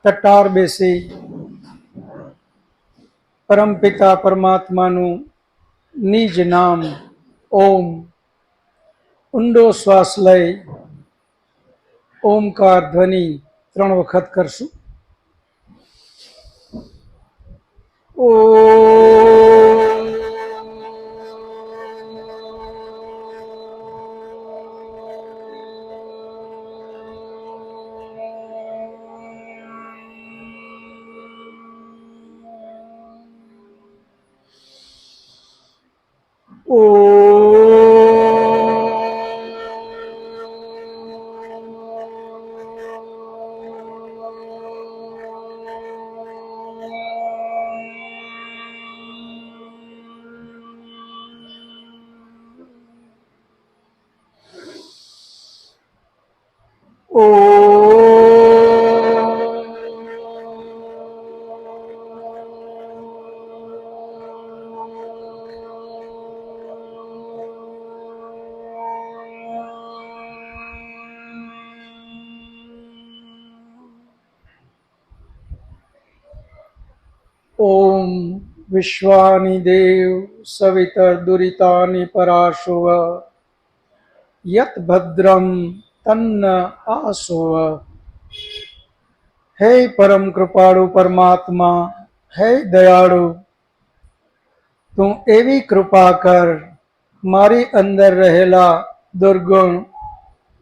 તટાર બેસી પરમપિતા પરમાત્માનું નિજ નામ ઓમ ઊંડો શ્વાસ લઈ ઓમકાર ધ્વનિ 3 વખત કરશું. ઓ ઓમ વિશ્વાનિ દેવ સવિતર્દુરિતાનિ પરાશુવ યત ભદ્રમ તન્ન આસુવ. હે પરમ કૃપાળુ પરમાત્મા, હે દયાળુ, તું એવી કૃપા કર મારી અંદર રહેલા દુર્ગુણ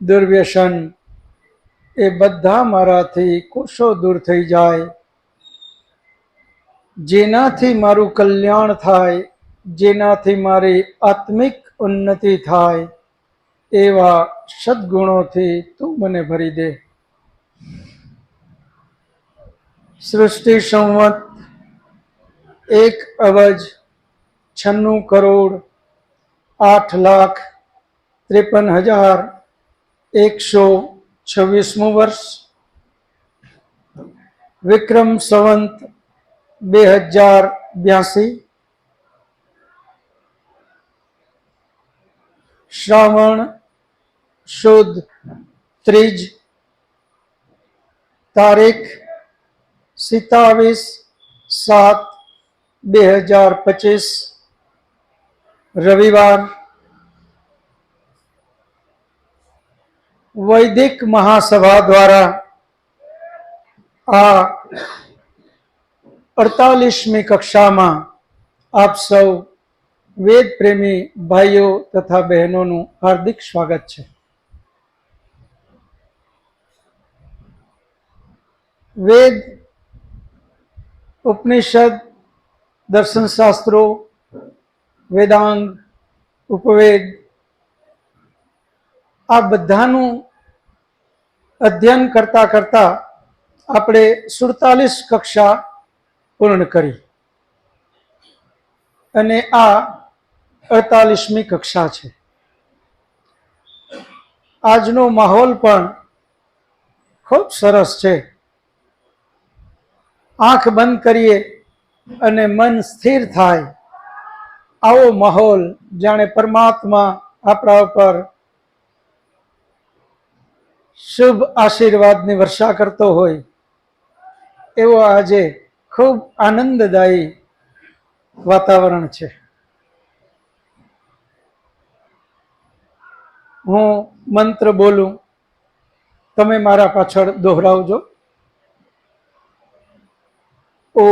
દુર્વ્યસન એ બધા મારાથી કોશો દૂર થઈ જાય, જેનાથી મારું કલ્યાણ થાય, જેનાથી મારી આત્મિક ઉન્નતિ થાય, એવા સદગુણોથી તું મને ભરી દે. સૃષ્ટિ સંવત 1,96,53,126 વર્ષ, વિક્રમ સંવત 2082, શ્રાવણ શુદ્ધ ત્રીજ, તારીખ 27/7/2025, રવિવાર. વૈદિક મહાસભા દ્વારા આ 48મી કક્ષામાં આપ સૌ વેદ પ્રેમી ભાઈઓ તથા બહેનોનું હાર્દિક સ્વાગત છે. વેદ, ઉપનિષદ, દર્શનશાસ્ત્રો, વેદાંગ, ઉપવેદ આ બધાનું અધ્યયન કરતા કરતા આપણે 47 કક્ષા પૂર્ણ કરી અને આ 48મી કક્ષા છે. આજનો માહોલ પણ ખૂબ સરસ છે. આંખ બંધ કરીએ અને મન સ્થિર થાય આવો માહોલ, જાણે પરમાત્મા આપણા ઉપર શુભ આશીર્વાદની વર્ષા કરતો હોય એવો આજે ખૂબ આનંદદાયી વાતાવરણ છે. હું મંત્ર બોલું, તમે મારા પાછળ દોહરાવજો. ઓમ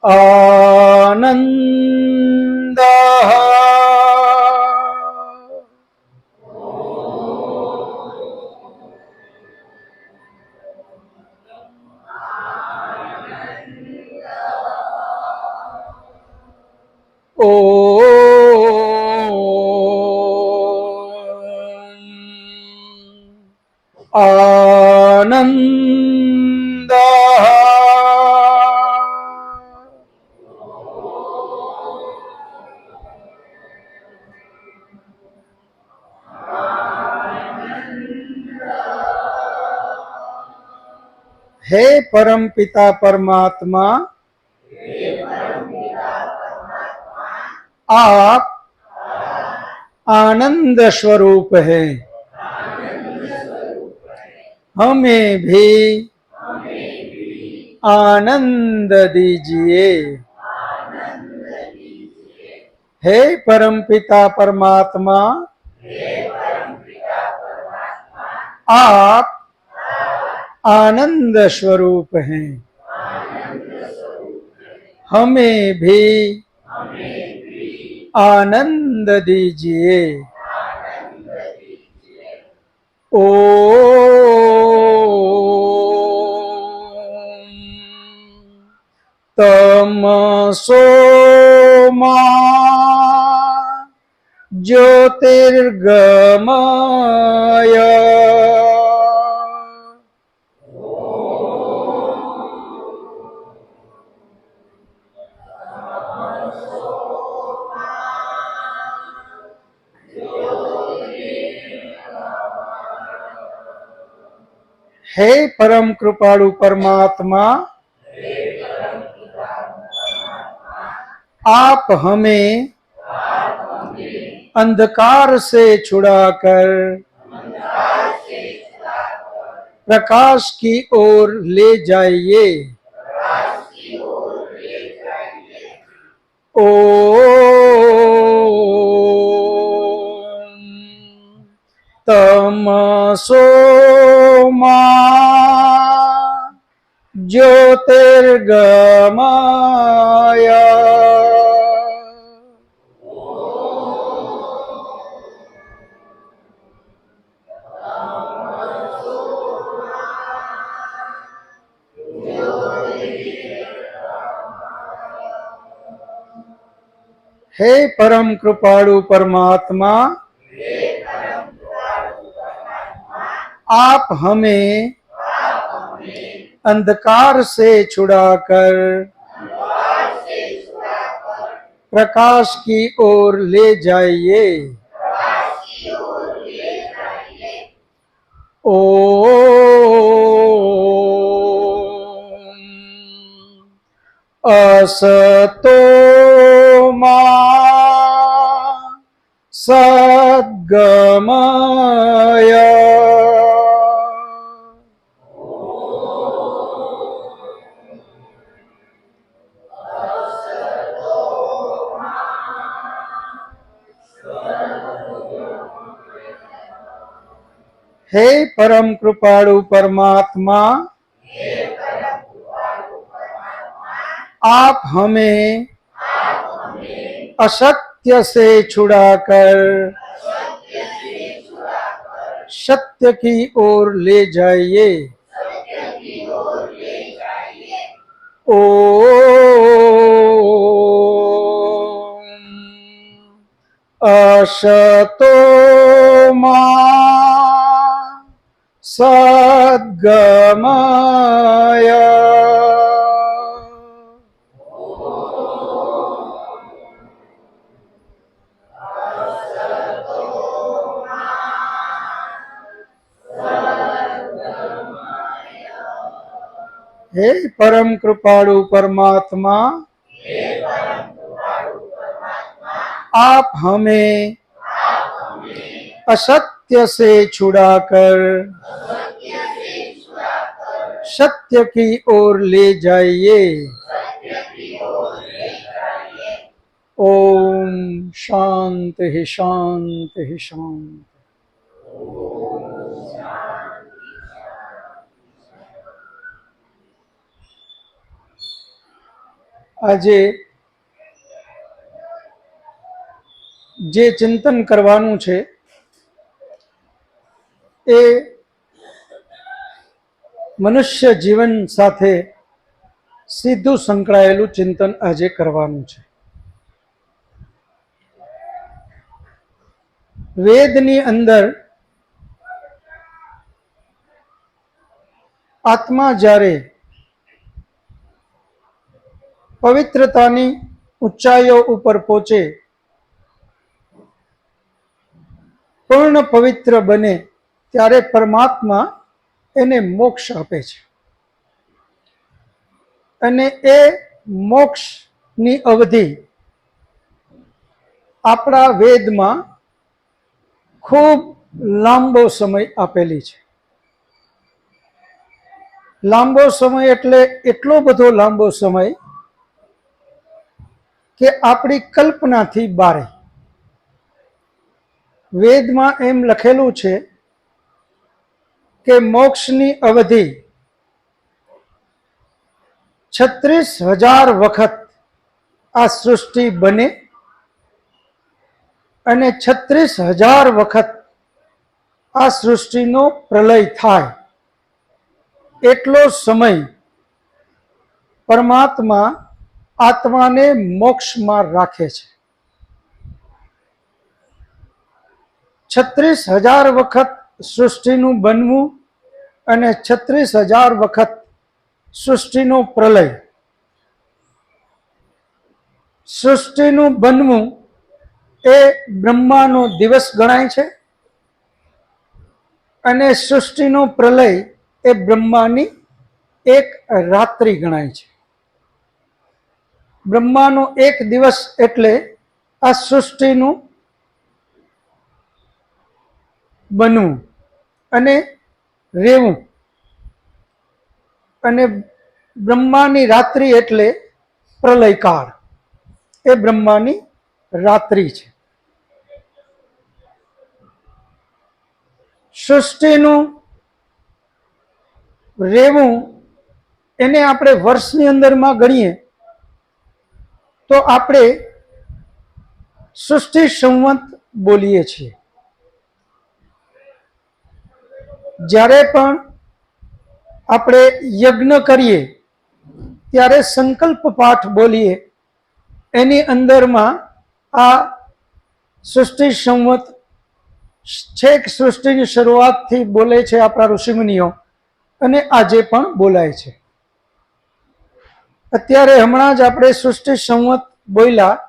આનંદ આનંદ. હે પરમ પિતા પરમાત્મા, आप आनंद स्वरूप है. हमें भी आनंद दीजिए। हे परमपिता परमात्मा, आप आनंद स्वरूप हैं। हमें भी आनंद दीजिए। तमसो मा ज्योतिर्गमय हे परम कृपाळु परमात्मा, आप हमें अंधकार से छुड़ाकर प्रकाश की ओर ले जाइए। ओम तमसो मा ज्योतिर्गमय हे परम कृपाळु परमात्मा, आप हमें अंधकार से छुड़ाकर प्रकाश की ओर ले जाइए। ओम असतो मा सद्गमय हे परम कृपाळु परमात्मा, आप हमें असत्य से छुड़ाकर सत्य की ओर ले जाइए। ओम असतो मा सद्गमय हे परम कृपाळु परमात्मा, आप हमें असत्य से छुड़ाकर सत्य की ओर ले जाइए। ओम शांति शांति शांति। આજે જે ચિંતન કરવાનું છે એ મનુષ્ય જીવન સાથે સીધું સંકળાયેલું ચિંતન આજે કરવાનું છે। વેદની અંદર આત્મા જ્યારે પવિત્રતાની ઊંચાઈઓ ઉપર પહોંચે, પૂર્ણ પવિત્ર બને, ત્યારે પરમાત્મા એને મોક્ષ આપે છે અને એ મોક્ષની અવધિ આપણા વેદમાં ખૂબ લાંબો સમય આપેલી છે। લાંબો સમય એટલે એટલો બધો લાંબો સમય કે આપણી કલ્પનાથી બારે. વેદમાં એમ લખેલું છે કે મોક્ષની અવધિ 36,000 વખત આ સૃષ્ટિ બને અને 36,000 વખત આ સૃષ્ટિનો પ્રલય થાય. એટલો સમય પરમાત્મા આત્માને મોક્ષમાં રાખે છે. 36,000 વખત સૃષ્ટિનું બનવું અને 36,000 વખત સૃષ્ટિનો પ્રલય. સૃષ્ટિનું બનવું એ બ્રહ્માનો દિવસ ગણાય છે અને સૃષ્ટિનો પ્રલય એ બ્રહ્માની એક રાત્રિ ગણાય છે. બ્રહ્માનો એક દિવસ એટલે આ સૃષ્ટિનું બનવું અને રહેવું, અને બ્રહ્માની રાત્રિ એટલે પ્રલયકાળ, એ બ્રહ્માની રાત્રિ છે. સૃષ્ટિનું રહેવું એને આપણે વર્ષની અંદરમાં ગણીએ તો આપણે સૃષ્ટિ સંવત બોલીએ છીએ. જ્યારે પણ આપણે યજ્ઞ કરીએ ત્યારે સંકલ્પ પાઠ બોલીએ, એની અંદરમાં આ સૃષ્ટિ સંવત છેક સૃષ્ટિની શરૂઆતથી બોલે છે આપણા ઋષિમુનિઓ, અને આજે પણ બોલાય છે. અત્યારે હમણાં જ આપણે સૃષ્ટિ સંવત બોલ્યા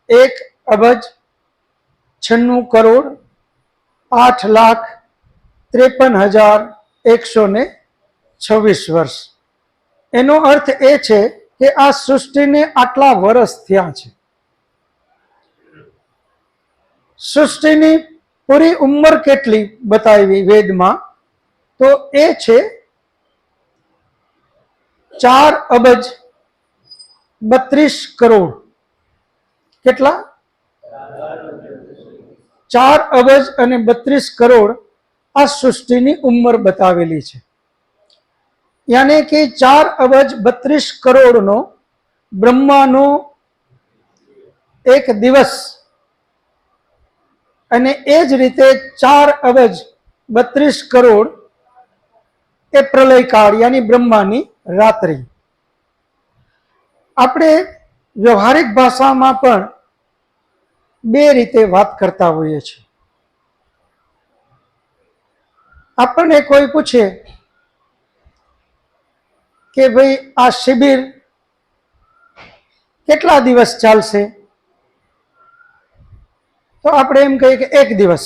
1,96,8,53,126 વર્ષ. એનો અર્થ એ છે કે આ સૃષ્ટિને આટલા વર્ષ થયા છે. સૃષ્ટિની પૂરી ઉંમર કેટલી બતાવી વેદમાં, તો એ છે 4,32 કરોડ. કેટલા? 4,32 કરોડ આ સૃષ્ટિની ઉંમર બતાવેલી છે. યાને કે 4,32 કરોડનો બ્રહ્માનો એક દિવસ, અને એ જ રીતે 4,32 કરોડ એ પ્રલયકાળ યાની બ્રહ્માની રાત્રિ. આપણે વ્યવહારિક ભાષામાં પણ બે રીતે વાત કરતા હોઈએ છીએ. આપણને કોઈ પૂછે કે ભાઈ આ શિબિર કેટલા દિવસ ચાલશે, તો આપણે એમ કહીએ કે 1 દિવસ.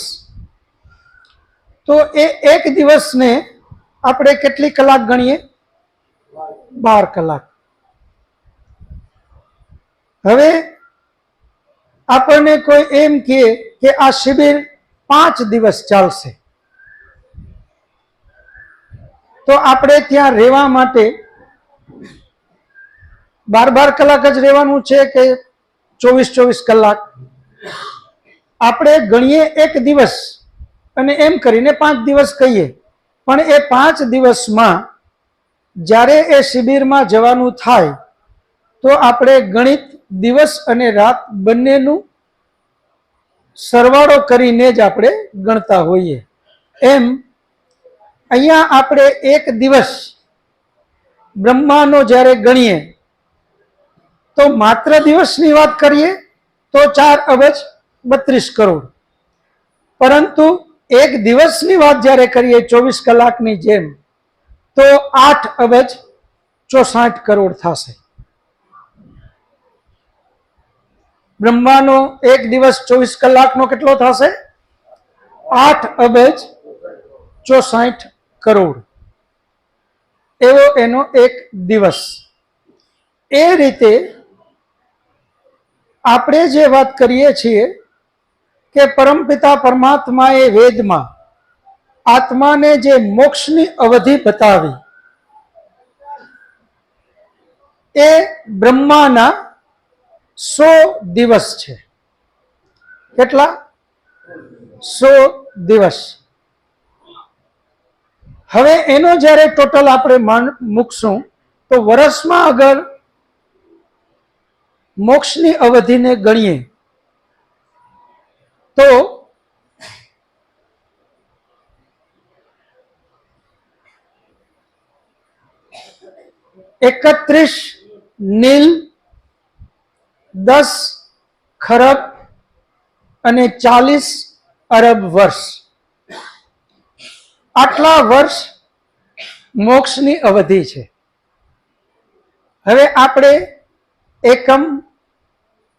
તો એ 1 દિવસને આપણે કેટલી કલાક ગણીએ? 12 કલાક. હવે આપણને કોઈ એમ કહે કે આ શિબિર 5 દિવસ ચાલશે, તો આપણે ત્યાં રહેવા માટે 12 કલાક જ રહેવાનું છે કે 24 કલાક? આપણે ગણીએ 1 દિવસ અને એમ કરીને 5 દિવસ કહીએ, પણ એ 5 દિવસમાં જ્યારે એ શિબિરમાં જવાનું થાય તો આપણે ગણિત દિવસ અને રાત બંનેનું સરવાળો કરીને જ આપણે ગણતા હોઈએ. એમ અહીંયા આપણે 1 દિવસ બ્રહ્માનો જ્યારે ગણીએ તો માત્ર દિવસની વાત કરીએ તો 4,32 કરોડ, પરંતુ 1 દિવસની વાત જ્યારે કરીએ 24 કલાકની જેમ તો 8,64 કરોડ થશે. બ્રહ્માનો 1 દિવસ 24 કલાકનો કેટલો થશે? 8,64 કરોડ. એવો એનો 1 દિવસ. એ રીતે આપણે જે વાત કરીએ છીએ કે પરમપિતા પરમાત્માએ વેદમાં આત્માને જે મોક્ષની અવધિ બતાવી, એ બ્રહ્માના 100 દિવસ છે. કેટલા? 100 દિવસ. હવે એનો જ્યારે ટોટલ આપણે મૂકશું તો વર્ષમાં અગર મોક્ષની અવધિને ગણીએ તો 31 નીલ 10 ખરબ અને 40 અરબ વર્ષ, આટલા વર્ષ મોક્ષની અવધિ છે. હવે આપણે એકમ,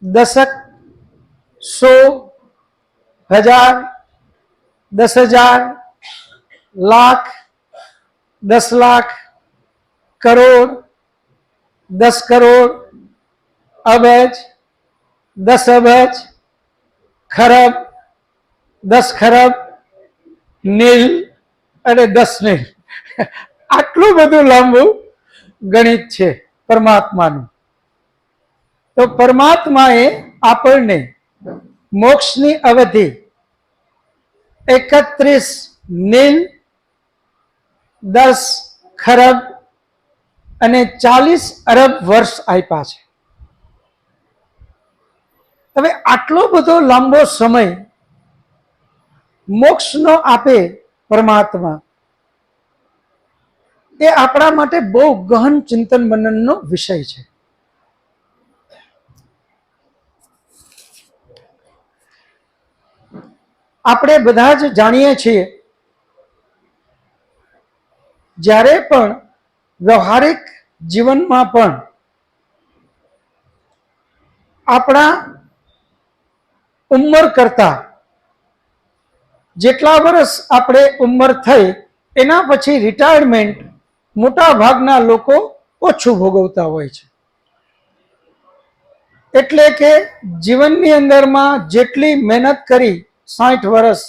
દશક, 100, 1000, 10,000, લાખ, 10 લાખ, કરોડ, 10 કરોડ, અબજ, 10 અબજ, ખરબ, 10 ખરબ, નીલ અને 10 નીલ, આટલું બધું લાંબુ ગણિત છે પરમાત્માનું. તો પરમાત્માએ આપણને મોક્ષની અવધિ 31 નીલ, 10 ખરબ અને 40 અરબ વર્ષ આપ્યા છે. હવે આટલો બધો લાંબો સમય મોક્ષનો આપે પરમાત્મા, એ આપણા માટે બહુ ગહન ચિંતન મનનનો વિષય છે. આપણે બધા જ જાણીએ છીએ, જ્યારે પણ વ્યવહારિક જીવનમાં પણ આપણા ઉંમર કરતા જેટલા વર્ષ આપણે ઉંમર થઈ એના પછી રિટાયરમેન્ટ મોટા ભાગના લોકો ઓછું ભોગવતા હોય છે. એટલે કે જીવનની અંદરમાં જેટલી મહેનત કરી 60 વર્ષ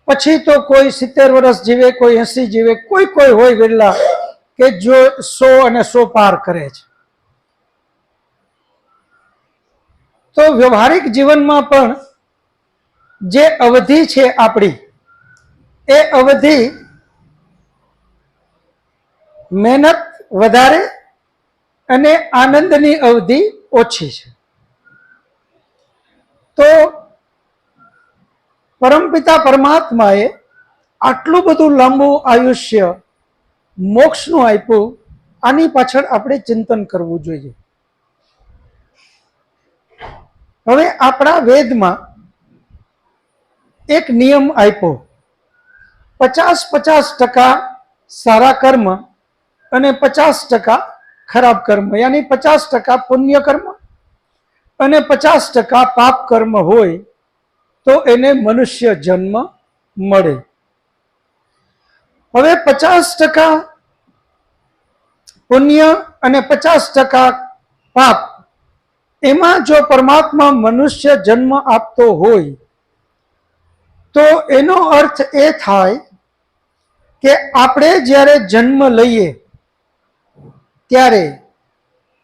પછી તો કોઈ 70 વર્ષ જીવે, કોઈ 80 જીવે, કોઈ હોય વેલા કે જો 100 અને 100 પાર કરે છે. તો વ્યવહારિક જીવનમાં પણ જે અવધિ છે આપણી, એ અવધિ મહેનત વધારે અને આનંદની અવધિ ઓછી છે. તો પરમપિતા પરમાત્માએ આટલું બધું લાંબુ આયુષ્ય મોક્ષનું આપ્યું, આની પાછળ આપણે ચિંતન કરવું જોઈએ. હવે આપણા વેદમાં એક નિયમ આપ્યો, 50-50% સારા કર્મ અને 50% ખરાબ કર્મ, યાની 50% પુણ્ય કર્મ અને 50% પાપ કર્મ હોય તો એને મનુષ્ય જન્મ મળે. હવે 50% પુણ્ય અને 50% પાપ, એમાં જો પરમાત્મા મનુષ્ય જન્મ આપતો હોય તો એનો અર્થ એ થાય કે આપણે જ્યારે જન્મ લઈએ ત્યારે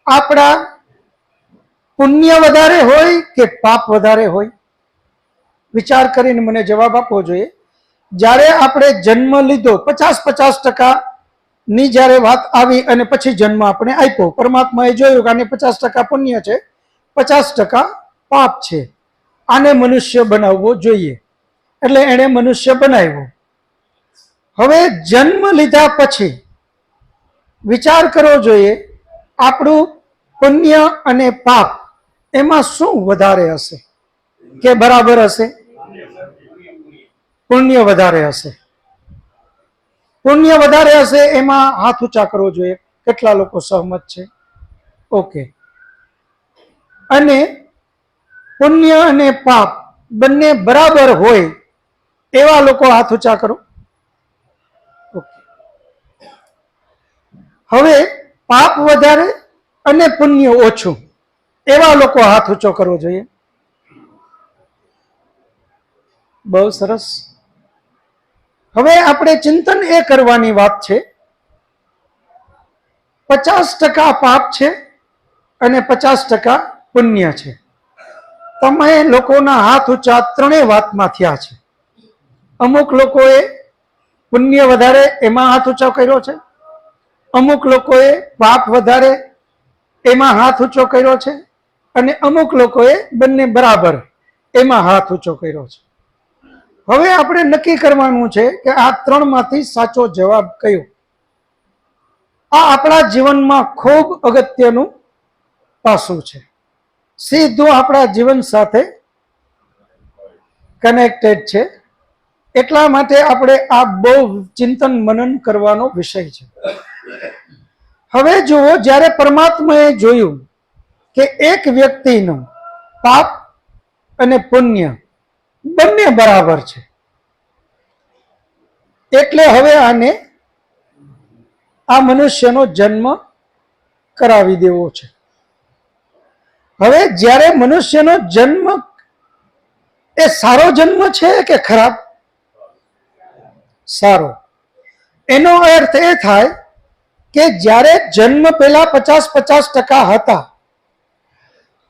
આપણા પુણ્ય વધારે હોય કે પાપ વધારે હોય? વિચાર કરીને મને જવાબ આપવો જોઈએ. જ્યારે આપણે જન્મ લીધો 50-50% ની જ્યારે વાત આવી અને પછી જન્મ આપણે આપ્યો, પરમાત્માએ જોયું કે આને 50% પુણ્ય છે, 50% પાપ છે, આને મનુષ્ય બનાવવો જોઈએ, એટલે એણે મનુષ્ય બનાવ્યો. હવે જન્મ લીધા પછી વિચાર કરવો જોઈએ, આપણું પુણ્ય અને પાપ એમાં શું વધારે હશે કે બરાબર હશે? પુણ્ય વધારે હશે. પુણ્ય વધારે હશે, એમાં હાથ ઊંચા કરવો જોઈએ. કેટલા લોકો સહમત છે? ઓકે. અને પુણ્ય અને પાપ બંને બરાબર હોય એવા લોકો હાથ ઊંચા કરો. હવે પાપ વધારે અને પુણ્ય ઓછું એવા લોકો હાથ ઊંચો કરવો જોઈએ. બહુ સરસ. હવે આપણે ચિંતન એ કરવાની વાત છે, 50% પાપ છે અને 50% પુણ્ય છે. તમે લોકોના હાથ ઊંચા ત્રણેય વાતમાં થયા છે. અમુક લોકોએ પુણ્ય વધારે એમાં હાથ ઊંચો કર્યો છે, અમુક લોકોએ પાપ વધારે એમાં હાથ ઊંચો કર્યો છે, અને અમુક લોકોએ બંને બરાબર એમાં હાથ ઊંચો કર્યો છે. હવે આપણે નક્કી કરવાનું છે કે આ ત્રણમાંથી સાચો જવાબ કયો. આ આપણા જીવનમાં ખૂબ અગત્યનું પાસું છે, સીધું આપણા જીવન સાથે કનેક્ટેડ છે. એટલા માટે આપણે આ બહુ ચિંતન મનન કરવાનો વિષય છે. હવે જુઓ, જ્યારે પરમાત્માએ જોયું કે એક વ્યક્તિનો પાપ અને પુણ્ય બંને બરાબર છે, એટલે હવે આને આ મનુષ્યનો જન્મ કરાવી દેવો છે. હવે જ્યારે મનુષ્યનો જન્મ એ સારો જન્મ છે કે ખરાબ? સારો. એનો અર્થ એ થાય કે જ્યારે જન્મ પહેલા 50% હતા,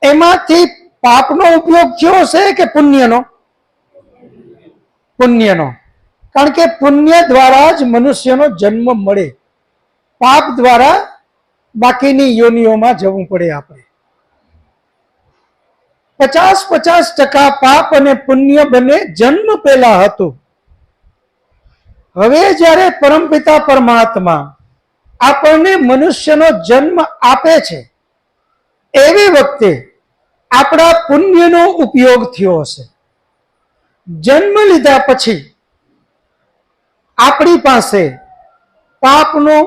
એમાંથી પાપનો ઉપયોગ થયો છે કે પુણ્યનો? પુણ્યનો. કારણ કે પુણ્ય દ્વારા જ મનુષ્યનો જન્મ મળે, પાપ દ્વારા બાકીની યોનિઓમાં જવું પડે. આપણે 50% પાપ અને પુણ્ય બંને જન્મ પહેલા હતું. હવે જ્યારે પરમપિતા પરમાત્મા આપણને મનુષ્યનો જન્મ આપે છે, એવી વખતે આપણા પુણ્યનો ઉપયોગ થયો હશે. જન્મ લીધા પછી આપણી પાસે પાપનો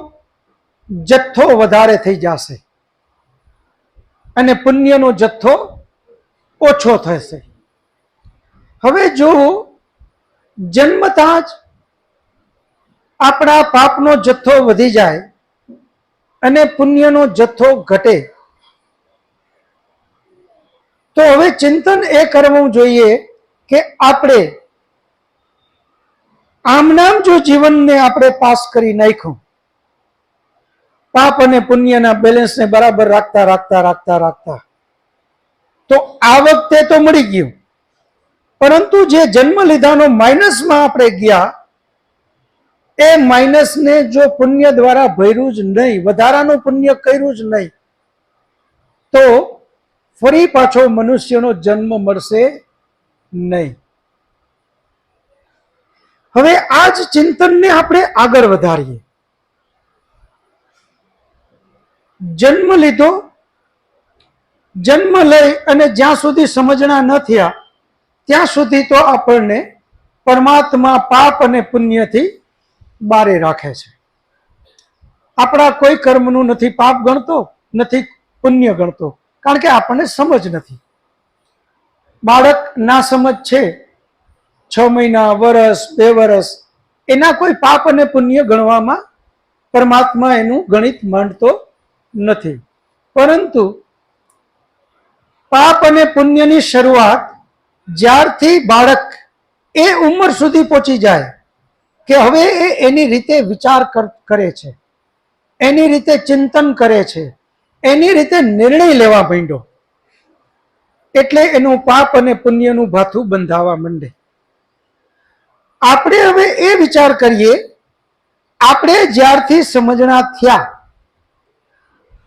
જથ્થો વધારે થઈ જશે અને પુણ્યનો જથ્થો ઓછો થશે. હવે જો જન્મતા જ આપણા પાપનો જથ્થો વધી જાય અને પુણ્યનો જથ્થો ઘટે, તો હવે ચિંતન એ કરવું જોઈએ કે આપણે આમનામ જો જીવનને આપણે પાસ કરી નાખ્યું, પાપ અને પુણ્યના બેલેન્સને બરાબર રાખતા રાખતા રાખતા રાખતા, તો આ વખતે તો મળી ગયું, પરંતુ જે જન્મ લીધાનો માઇનસમાં આપણે ગયા, એ માઇનસને જો પુણ્ય દ્વારા ભર્યું જ નહીં, વધારાનું પુણ્ય કર્યું જ નહીં, તો ફરી પાછો મનુષ્યનો જન્મ મળશે નહીં. હવે આ જ ચિંતનને આપણે આગળ વધારીએ. જન્મ લીધો, જન્મ લઈ અને જ્યાં સુધી સમજણા ન થયા ત્યાં સુધી તો આપણને પરમાત્મા પાપ અને પુણ્યથી બારે રાખે છે. આપણા કોઈ કર્મનું નથી પાપ ગણતો, નથી પુણ્ય ગણતો, કારણ કે આપણને સમજ નથી. બાળક ના સમજ છે, 6 મહિના, વર્ષ, 2 વર્ષ, એના કોઈ પાપ અને પુણ્ય ગણવામાં પરમાત્મા એનું ગણિત માંડતો નથી. પરંતુ પાપ અને પુણ્યની શરૂઆત જ્યારથી બાળક એ ઉંમર સુધી પહોંચી જાય કે હવે એ એની રીતે વિચાર કરે છે, એની રીતે ચિંતન કરે છે, એની રીતે નિર્ણય લેવા માંડ્યો, એટલે એનું પાપ અને પુણ્યનું ભાથું બંધાવા માંડે. આપણે હવે એ વિચાર કરીએ, આપણે જ્યારથી સમજણા થયા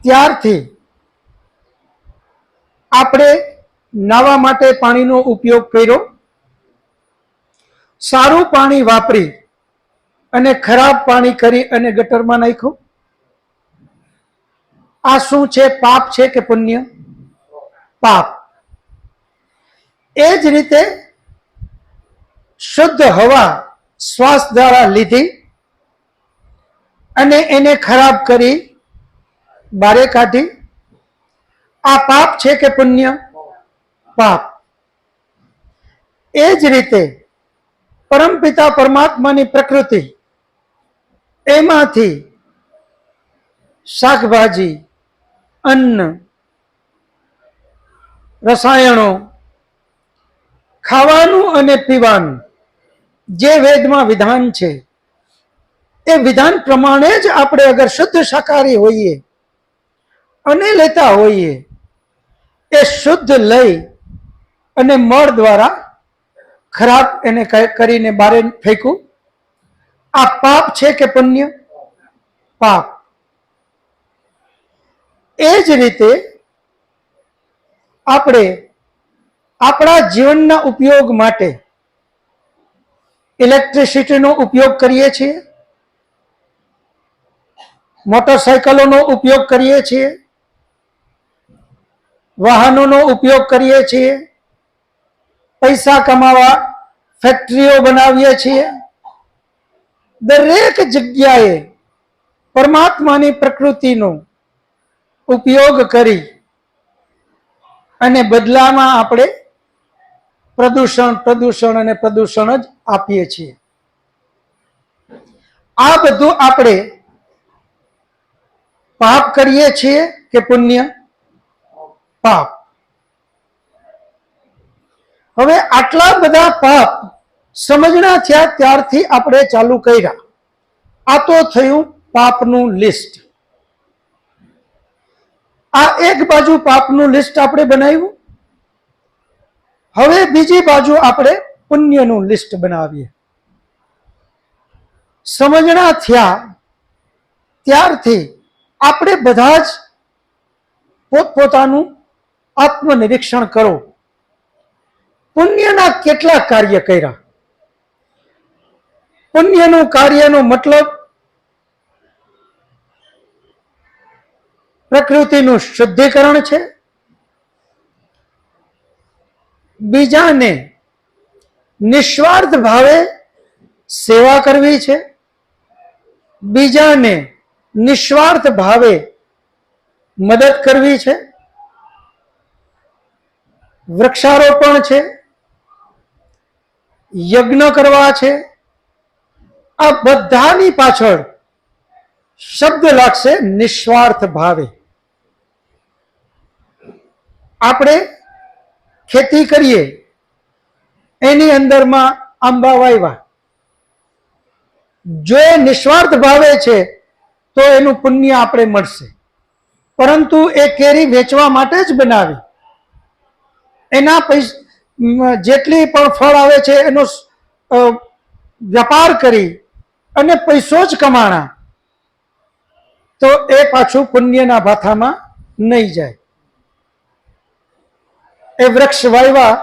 ત્યારથી આપણે નાવા માટે પાણીનો ઉપયોગ કર્યો, સારું પાણી વાપરી અને ખરાબ પાણી કરી અને ગટરમાં નાખ્યું. આ શું છે? પાપ છે કે પુણ્ય? પાપ. એ જ રીતે શુદ્ધ હવા શ્વાસ દ્વારા લીધી અને એને ખરાબ કરી બારે કાઢી. આ પાપ છે કે પુણ્ય? પાપ. એ જ રીતે પરમપિતા પરમાત્માની પ્રકૃતિ, એમાંથી શાકભાજી, અન્ન, રસાયણો, ખાવાનું અને પીવાનું જે વેદમાં વિધાન છે, એ વિધાન પ્રમાણે જ આપણે અગર શુદ્ધ શાકાહારી હોઈએ અને લેતા હોઈએ એ શુદ્ધ લઈ અને મળ દ્વારા ખરાબ એને કરીને બારે ફેંકવું, આ પાપ છે કે પુણ્ય? પાપ. એ જ રીતે આપણે આપણા જીવનના ઉપયોગ માટે ઇલેક્ટ્રિસિટીનો ઉપયોગ કરીએ છીએ, મોટરસાયકલોનો ઉપયોગ કરીએ છીએ, વાહનોનો ઉપયોગ કરીએ છીએ, પૈસા કમાવા ફેક્ટરીઓ બનાવીએ છીએ. દરેક જગ્યાએ પરમાત્માની પ્રકૃતિનો ઉપયોગ કરી અને બદલામાં આપણે પ્રદૂષણ અને પ્રદૂષણ જ આપીએ છીએ. આ બધું આપણે પાપ કરીએ છીએ કે પુણ્ય? પાપ. હવે આટલા બધા પાપ સમજણા થયા ત્યારથી આપણે ચાલુ કર્યા. આ તો થયું પાપનું લિસ્ટ. આ એક બાજુ પાપનું લિસ્ટ આપણે બનાવ્યું. હવે બીજી બાજુ આપણે પુણ્યનું લિસ્ટ બનાવીએ. સમજણા થયા ત્યારથી આપણે બધા જ પોતપોતાનું આત્મનિરીક્ષણ કરો. પુણ્યના કેટલા કાર્ય કર્યા? પુણ્યનું કાર્યનો મતલબ પ્રકૃતિનું શુદ્ધિકરણ છે, બીજાને નિસ્વાર્થ ભાવે સેવા કરવી છે, બીજાને નિસ્વાર્થ ભાવે મદદ કરવી છે, વૃક્ષારોપણ છે, યજ્ઞ કરવા છે. આ બધાની પાછળ શબ્દ લાગશે નિસ્વાર્થ ભાવે. આપણે ખેતી કરીએ, એની અંદરમાં આંબા વાવ્યા, જો એ નિસ્વાર્થ ભાવે છે તો એનું પુણ્ય આપણે મળશે. પરંતુ એ કેરી વેચવા માટે જ બનાવી, એના જેટલી પણ ફળ આવે છે એનો વ્યાપાર કરી અને પૈસો જ કમાણા, તો એ પાછું પુણ્યના ભાથામાં નહીં જાય. એ વૃક્ષ વાવ્યા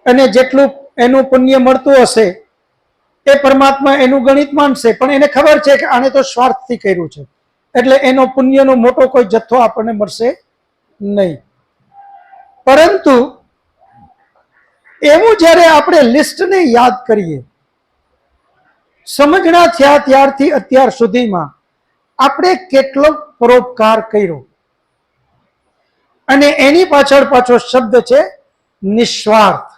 અને જેટલું એનું પુણ્ય મળતું હશે એ પરમાત્મા એનું ગણિત માનશે, પણ એને ખબર છે કે આને તો સ્વાર્થથી કર્યું છે, એટલે એનો પુણ્યનો મોટો કોઈ જથ્થો આપણને મળશે નહીં. પરંતુ એવું જ્યારે આપણે લિસ્ટને યાદ કરીએ, સમજણા થયા ત્યારથી અત્યાર સુધીમાં આપણે કેટલો પરોપકાર કર્યો, અને એની પાછળ પાછો શબ્દ છે નિસ્વાર્થ.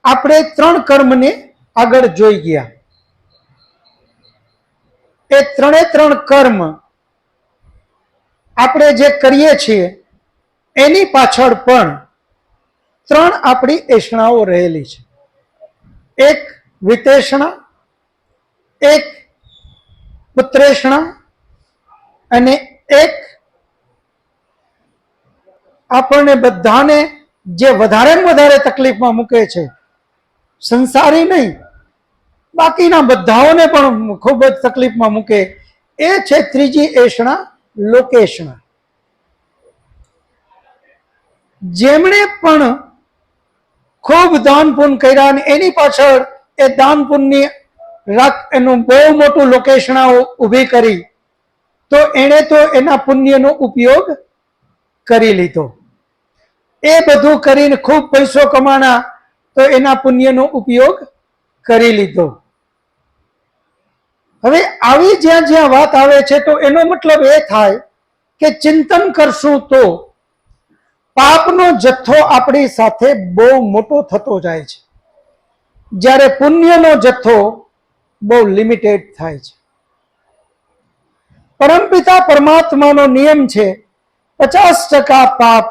આપણે 3 કર્મને આગળ જોઈ ગયા. એ 3 કર્મ આપણે જે કરીએ છીએ એની પાછળ પણ 3 આપણી એષણાઓ રહેલી છે. એક વિતેષણા, એક પુત્રેષણા અને એક આપણને બધાને જે વધારેમાં વધારે તકલીફમાં મૂકે છે, સંસારી નહીં, બાકીના બધાઓને પણ ખૂબ જ તકલીફમાં મૂકે, એ છે ત્રીજી એષણા લોકેષણા. જેમણે પણ ખૂબ દાન પુણ્ય કર્યા અને એની પાછળ એ દાન પુણ્ય એનું બહુ મોટું લોકેશનાઓ ઊભી કરી, તો એણે તો એના પુણ્યનો ઉપયોગ કરી લીધો. એ બધું કરીને ખૂબ પૈસો કમાણા, તો એના પુણ્યનો ઉપયોગ કરી લીધો. હવે આવી જ્યાં જ્યાં વાત આવે છે તો એનો મતલબ એ થાય કે ચિંતન કરશું તો પાપનો જથ્થો આપણી સાથે બહુ મોટો થતો જાય છે, જ્યારે પુણ્યનો જથ્થો બહુ લિમિટેડ થાય છે. પરમપિતા પરમાત્માનો નિયમ છે 50% પાપ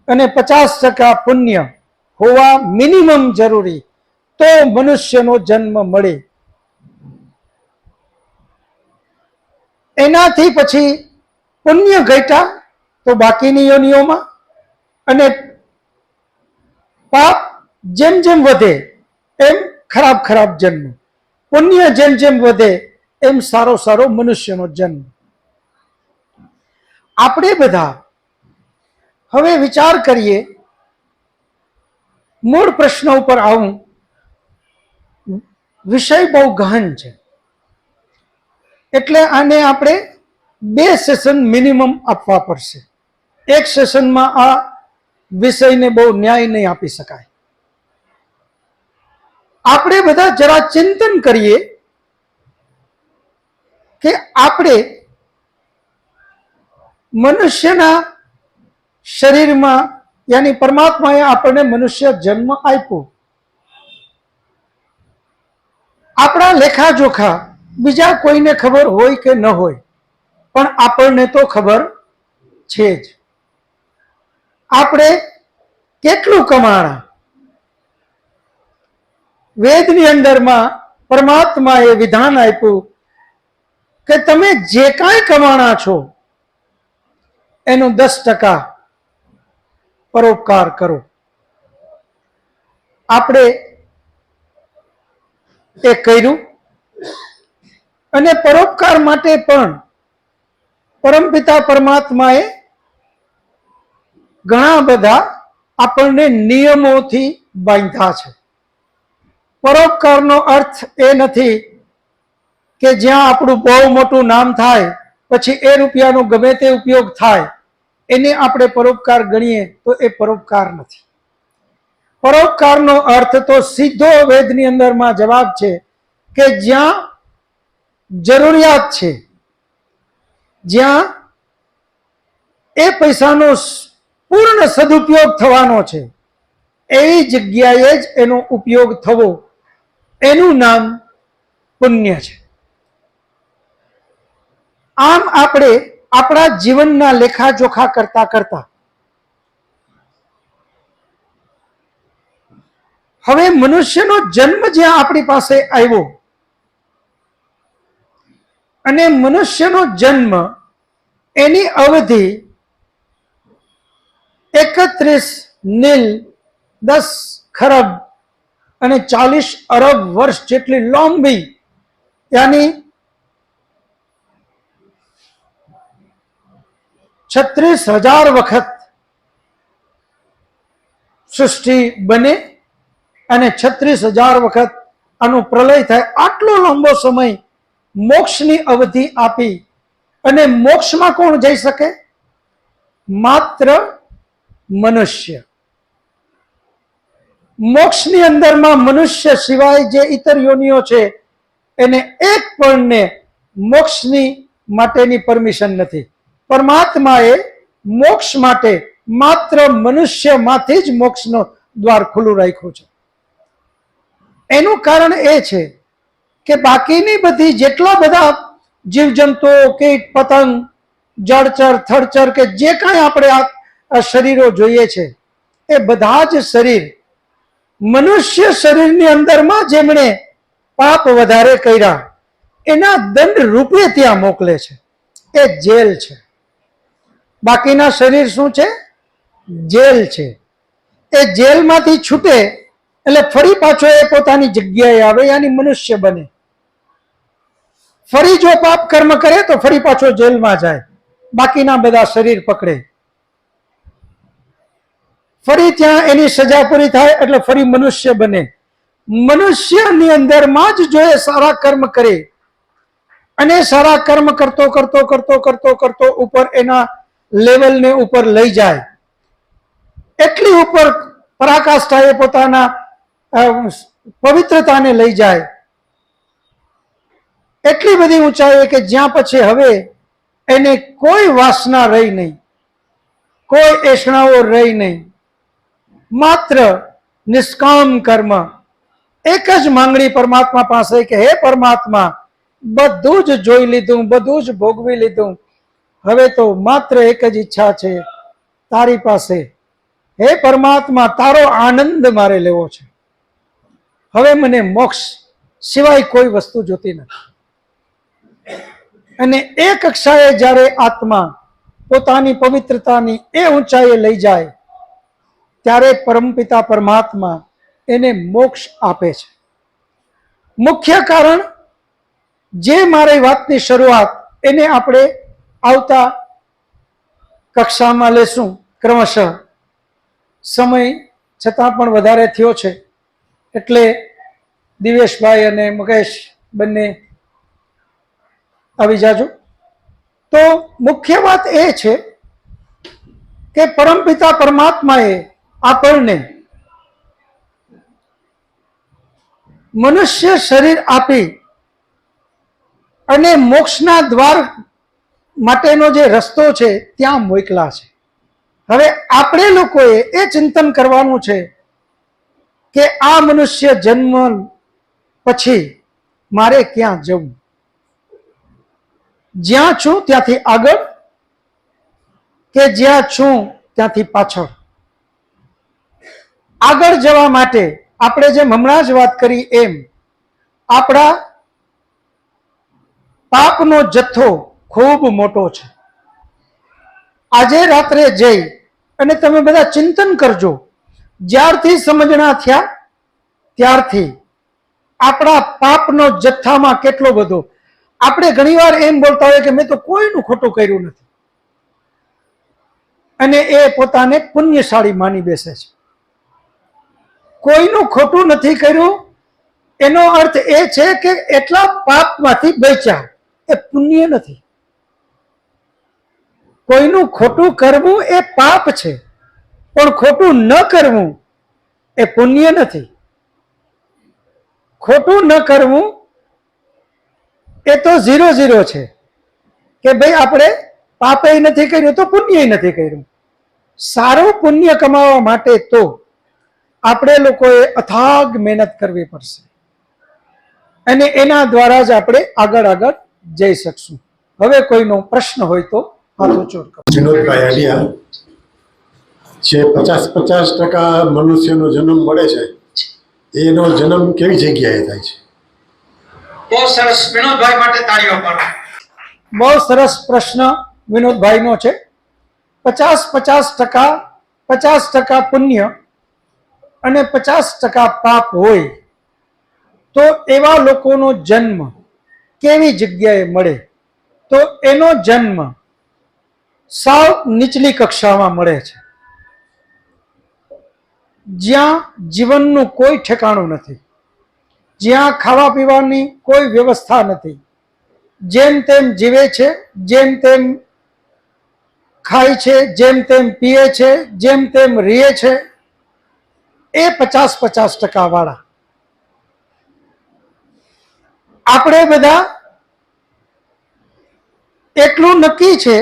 અને 50% પુણ્ય હોવા મિનિમમ જરૂરી, તો મનુષ્યનો જન્મ મળે. એનાથી પછી પુણ્ય ઘટ્યા તો બાકીની યોનિઓમાં, અને પાપ જેમ જેમ વધે એમ ખરાબ ખરાબ જન્મ, પુણ્ય જેમ જેમ વધે એમ સારો સારો મનુષ્યનો જન્મ. આપણે બધા હવે વિચાર કરીએ, મૂળ પ્રશ્ન ઉપર આવું. વિષય બહુ ગહન છે, એટલે આને આપણે 2 સેશન મિનિમમ આપવા પડશે. એક સેશનમાં આ વિષયને બહુ ન્યાય નહીં આપી શકાય. આપણે બધા જરા ચિંતન કરીએ કે આપણે મનુષ્યના શરીરમાં, યાની પરમાત્માએ આપણને મનુષ્ય જન્મ આપ્યો. આપણા લેખાજોખા બીજા કોઈને ખબર હોય કે ન હોય, પણ આપણને તો ખબર છે જ. આપણે કેટલું કમાણા? વેદની અંદરમાં પરમાત્માએ વિધાન આપ્યું કે તમે જે કાંઈ કમાણા છો એનું 10% પરોપકાર કરો. આપણે એ કર્યું, અને પરોપકાર માટે પણ પરમપિતા પરમાત્માએ ઘણા બધા આપણને નિયમોથી બાંધ્યા છે. પરોપકારનો અર્થ એ નથી કે જ્યાં આપણું બહુ મોટું નામ થાય પછી એ રૂપિયાનો ગમે તે ઉપયોગ થાય એને આપણે પરોપકાર ગણીએ તો એ પરોપકાર નથી. પરોપકારનો અર્થ તો સીધો વેદની અંદરમાં જવાબ છે કે જ્યાં જરૂરિયાત છે, જ્યાં એ પૈસાનો પૂર્ણ સદુપયોગ થવાનો છે, એવી જગ્યાએ જ એનો ઉપયોગ થવો, એનું નામ પુણ્ય છે. આમ આપણે આપણા જીવનના લેખાજોખા કરતા કરતા હવે મનુષ્યનો જન્મ જ્યાં આપણી પાસે આવ્યો, અને મનુષ્યનો જન્મ એની અવધિ 31,10 ખરબ અને 40 અરબ વર્ષ જેટલી લાંબી, યાની 36,000 વખત સૃષ્ટિ બને અને 36,000 વખત આનો પ્રલય થાય. આટલો લાંબો સમય મોક્ષની અવધિ આપી, અને મોક્ષમાં કોણ જઈ શકે? માત્ર મનુષ્ય. મોક્ષની અંદરમાં મનુષ્ય સિવાય જે ઇતર યોનિઓ છે એને એક પણને મોક્ષની માટેની પરમિશન નથી. પરમાત્માએ મોક્ષ માટે માત્ર મનુષ્યમાંથી જ મોક્ષનો દ્વાર ખુલ્લું રાખ્યું છે. એનું કારણ એ છે કે બાકીની બધી જેટલા બધા જીવજંતુઓ, કીટ પતંગ, જળચર થળચર કે જે કાંઈ આપણે આ શરીરો જોઈએ છે, એ બધા જ શરીર મનુષ્ય શરીરની અંદરમાં જેમણે પાપ વધારે કર્યા એના દંડ રૂપે ત્યાં મોકલે છે. એ જેલ છે. બાકીના શરીર શું છે? જેલ છે. એ જેલમાંથી છૂટે એટલે ફરી પાછો એ પોતાની જગ્યાએ આવે, યાની મનુષ્ય બને. ફરી જો પાપ કર્મ કરે તો ફરી પાછો જેલમાં જાય, બાકીના બધા શરીર પકડે. ફરી ત્યાં એની સજા પૂરી થાય એટલે ફરી મનુષ્ય બને. મનુષ્યની અંદરમાં જ જો એ સારા કર્મ કરે અને સારા કર્મ કરતો કરતો કરતો કરતો કરતો ઉપર એના લેવલને ઉપર લઈ જાય, એટલી ઉપર પરાકાષ્ઠાએ પોતાના પવિત્રતાને લઈ જાય, એટલી બધી ઊંચાઈએ કે જ્યાં પછી હવે એને કોઈ વાસના રહી નહીં, કોઈ એષણાઓ રહી નહીં, માત્ર નિષ્કામ કર્મ. એક જ માંગણી પરમાત્મા પાસે કે હે પરમાત્મા, બધું જ જોઈ લીધું, બધું જ ભોગવી લીધું, હવે તો માત્ર એક જ ઈચ્છા છે તારી પાસે. હે પરમાત્મા, તારો આનંદ મારે લેવો છે. હવે મને મોક્ષ સિવાય કોઈ વસ્તુ જોતી નથી. અને એ કક્ષાએ જ્યારે આત્મા પોતાની પવિત્રતાની એ ઊંચાઈએ લઈ જાય ત્યારે પરમપિતા પરમાત્મા એને મોક્ષ આપે છે. મુખ્ય કારણ, જે મારી વાતની શરૂઆત એને આપણે આવતા કક્ષામાં લેશું ક્રમશઃ. સમય છતાં પણ વધારે થયો છે એટલે દિવેશભાઈ અને મગેશ બંને આવી જાજો. તો મુખ્ય વાત એ છે કે પરમપિતા પરમાત્માએ આપણને મનુષ્ય શરીર આપી અને મોક્ષના દ્વાર માટેનો જે રસ્તો છે ત્યાં મોકલા છે. હવે આપણે લોકોએ એ ચિંતન કરવાનું છે કે આ મનુષ્ય જન્મ પછી મારે ક્યાં જવું, જ્યાં છું ત્યાંથી આગળ કે જ્યાં છું ત્યાંથી પાછળ. આગળ જવા માટે આપણે જેમ હમણાં જ વાત કરી એમ આપણા પાપનો જથ્થો ખૂબ મોટો છે. આજે રાત્રે જઈ અને તમે બધા ચિંતન કરજો. જ્યારથી સમજણા થયા ત્યારથી આપણા પાપનો જથ્થામાં કેટલો બધો. આપણે ઘણીવાર એમ બોલતા હોય કે મેં તો કોઈનું ખોટું કર્યું નથી, અને એ પોતાને પુણ્યશાળી માની બેસે છે. કોઈનું ખોટું નથી કર્યું એનો અર્થ એ છે કે એટલા પાપમાંથી બચ્યા, એ પુણ્ય નથી. કોઈનું ખોટું કરવું એ પાપ છે, પણ ખોટું ન કરવું એ પુણ્ય નથી. ખોટું ન કરવું એ તો 0-0 છે કે ભાઈ આપણે પાપે નથી કર્યું તો પુણ્ય નથી કર્યું. સારું પુણ્ય કમાવા માટે તો આપણે લોકોએ અથાગ મહેનત કરવી પડશે અને એના દ્વારા જ આપણે આગળ જઈ શકશું. હવે કોઈનો પ્રશ્ન હોય તો હાથ ઊંચો કરો. વિનોદભાઈ આડિયા, જે 50% મનુષ્યનો જન્મ મળે છે એનો જન્મ કેવી જગ્યાએ થાય છે? બહુ સરસ, વિનોદભાઈ માટે તાળીઓ પાડો. બહુ સરસ પ્રશ્ન વિનોદભાઈનો છે. 50% પુણ્ય અને 50% પાપ હોય તો એવા લોકોનો જન્મ કેવી જગ્યાએ મળે? તો એનો જન્મ સાવ નીચલી કક્ષામાં મળે છે, જ્યાં જીવનનું કોઈ ઠેકાણું નથી, જ્યાં ખાવા પીવાની કોઈ વ્યવસ્થા નથી, જેમ તેમ જીવે છે, જેમ તેમ ખાય છે, જેમ તેમ પીએ છે, જેમ તેમ રહે છે. એ 50% વાળા. આપણે બધા એટલું નક્કી છે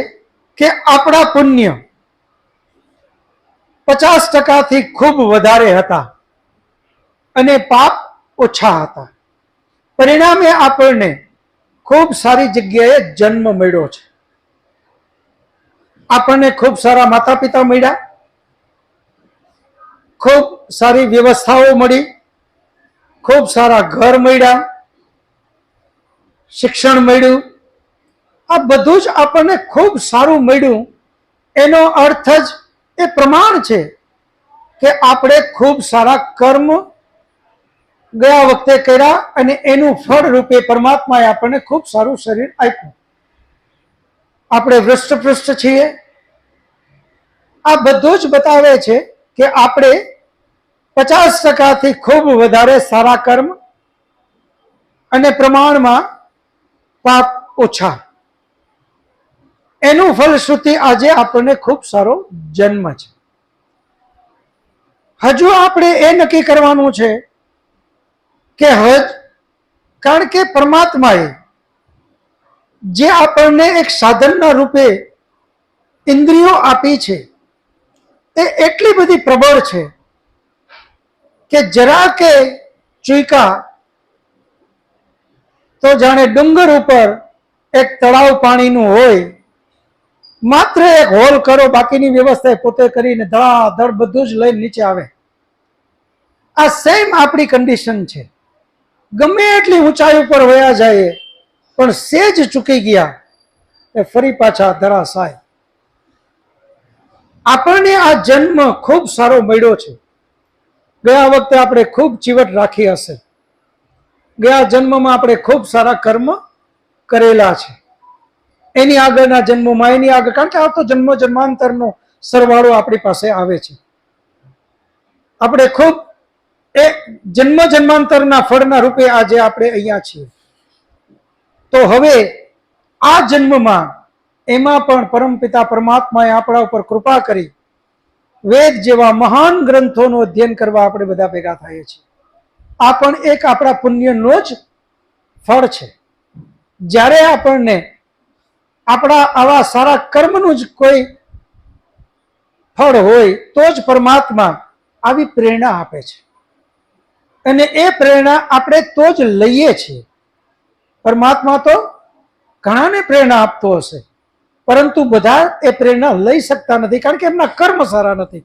કે આપણા પુણ્ય 50%થી ખૂબ વધારે હતા અને પાપ ઓછા હતા. પરિણામે આપણને ખૂબ સારી જગ્યાએ જન્મ મળ્યો છે. આપણને ખૂબ સારા માતા પિતા મળ્યા, ખૂબ સારી વ્યવસ્થાઓ મળી, ખૂબ સારા ઘર મળ્યા, શિક્ષણ મળ્યું. આ બધું જ આપણને ખૂબ સારું મળ્યું. એનો અર્થ જ એ પ્રમાણ છે કે આપણે ખૂબ સારા કર્મ ગયા વખતે કર્યા અને એનું ફળ રૂપે પરમાત્માએ આપણને ખૂબ સારું શરીર આપ્યું. આપણે વૃષ્ટપૃષ્ટ છીએ. આ બધું જ બતાવે છે કે આપણે 50%થી ખૂબ વધારે સારા કર્મ અને પ્રમાણમાં પાપ ઓછા. એનું ફલશ્રુતિ આજે આપણને ખૂબ સારો જન્મ છે. હજુ આપણે એ નક્કી કરવાનું છે કે કારણ કે પરમાત્માએ જે આપણને એક સાધનના રૂપે ઇન્દ્રિયો આપી છે એ એટલી બધી પ્રબળ છે કે જરા કે ચૂકા તો જાણે ડુંગર ઉપર એક તળાવ પાણીનું હોય, માત્ર એક હોલ કરો, બાકીની વ્યવસ્થા પોતે કરીને ધડાધડ બધું જ લઈને નીચે આવે. આ સેમ આપણી કન્ડિશન છે. ગમે એટલી ઊંચાઈ ઉપર વયા જાય પણ સેજ ચૂકી ગયા એ ફરી પાછા ધરાશાય. આપણને આ જન્મ ખૂબ સારો મળ્યો છે. ગયા વખતે આપણે ખૂબ ચીવટ રાખી હશે. ગયા જન્મમાં આપણે ખૂબ સારા કર્મ કરેલા છે. એની આગળના જન્મોમાં, એની આગળ, કારણ કે આ તો જન્મ જન્માંતરનો સરવાળો આપણી પાસે આવે છે. આપણે ખૂબ એ જન્મ જન્માંતરના ફળના રૂપે આજે આપણે અહીંયા છીએ. તો હવે આ જન્મમાં એમાં પણ પરમપિતા પરમાત્માએ આપણા ઉપર કૃપા કરી વેદ જેવા મહાન ગ્રંથોનું અધ્યયન કરવા આપણે બધા ભેગા થઈએ છીએ. આ પણ એક આપણા પુણ્યનો જ ફળ છે. જ્યારે આપણને આપણા આવા સારા કર્મનું જ કોઈ ફળ હોય તો જ પરમાત્મા આવી પ્રેરણા આપે છે. અને એ પ્રેરણા આપણે તો જ લઈએ છીએ. પરમાત્મા તો ઘણાને પ્રેરણા આપતો હશે, પરંતુ બધા એ પ્રેરણા લઈ શકતા નથી, કારણ કે એમના કર્મ સારા નથી,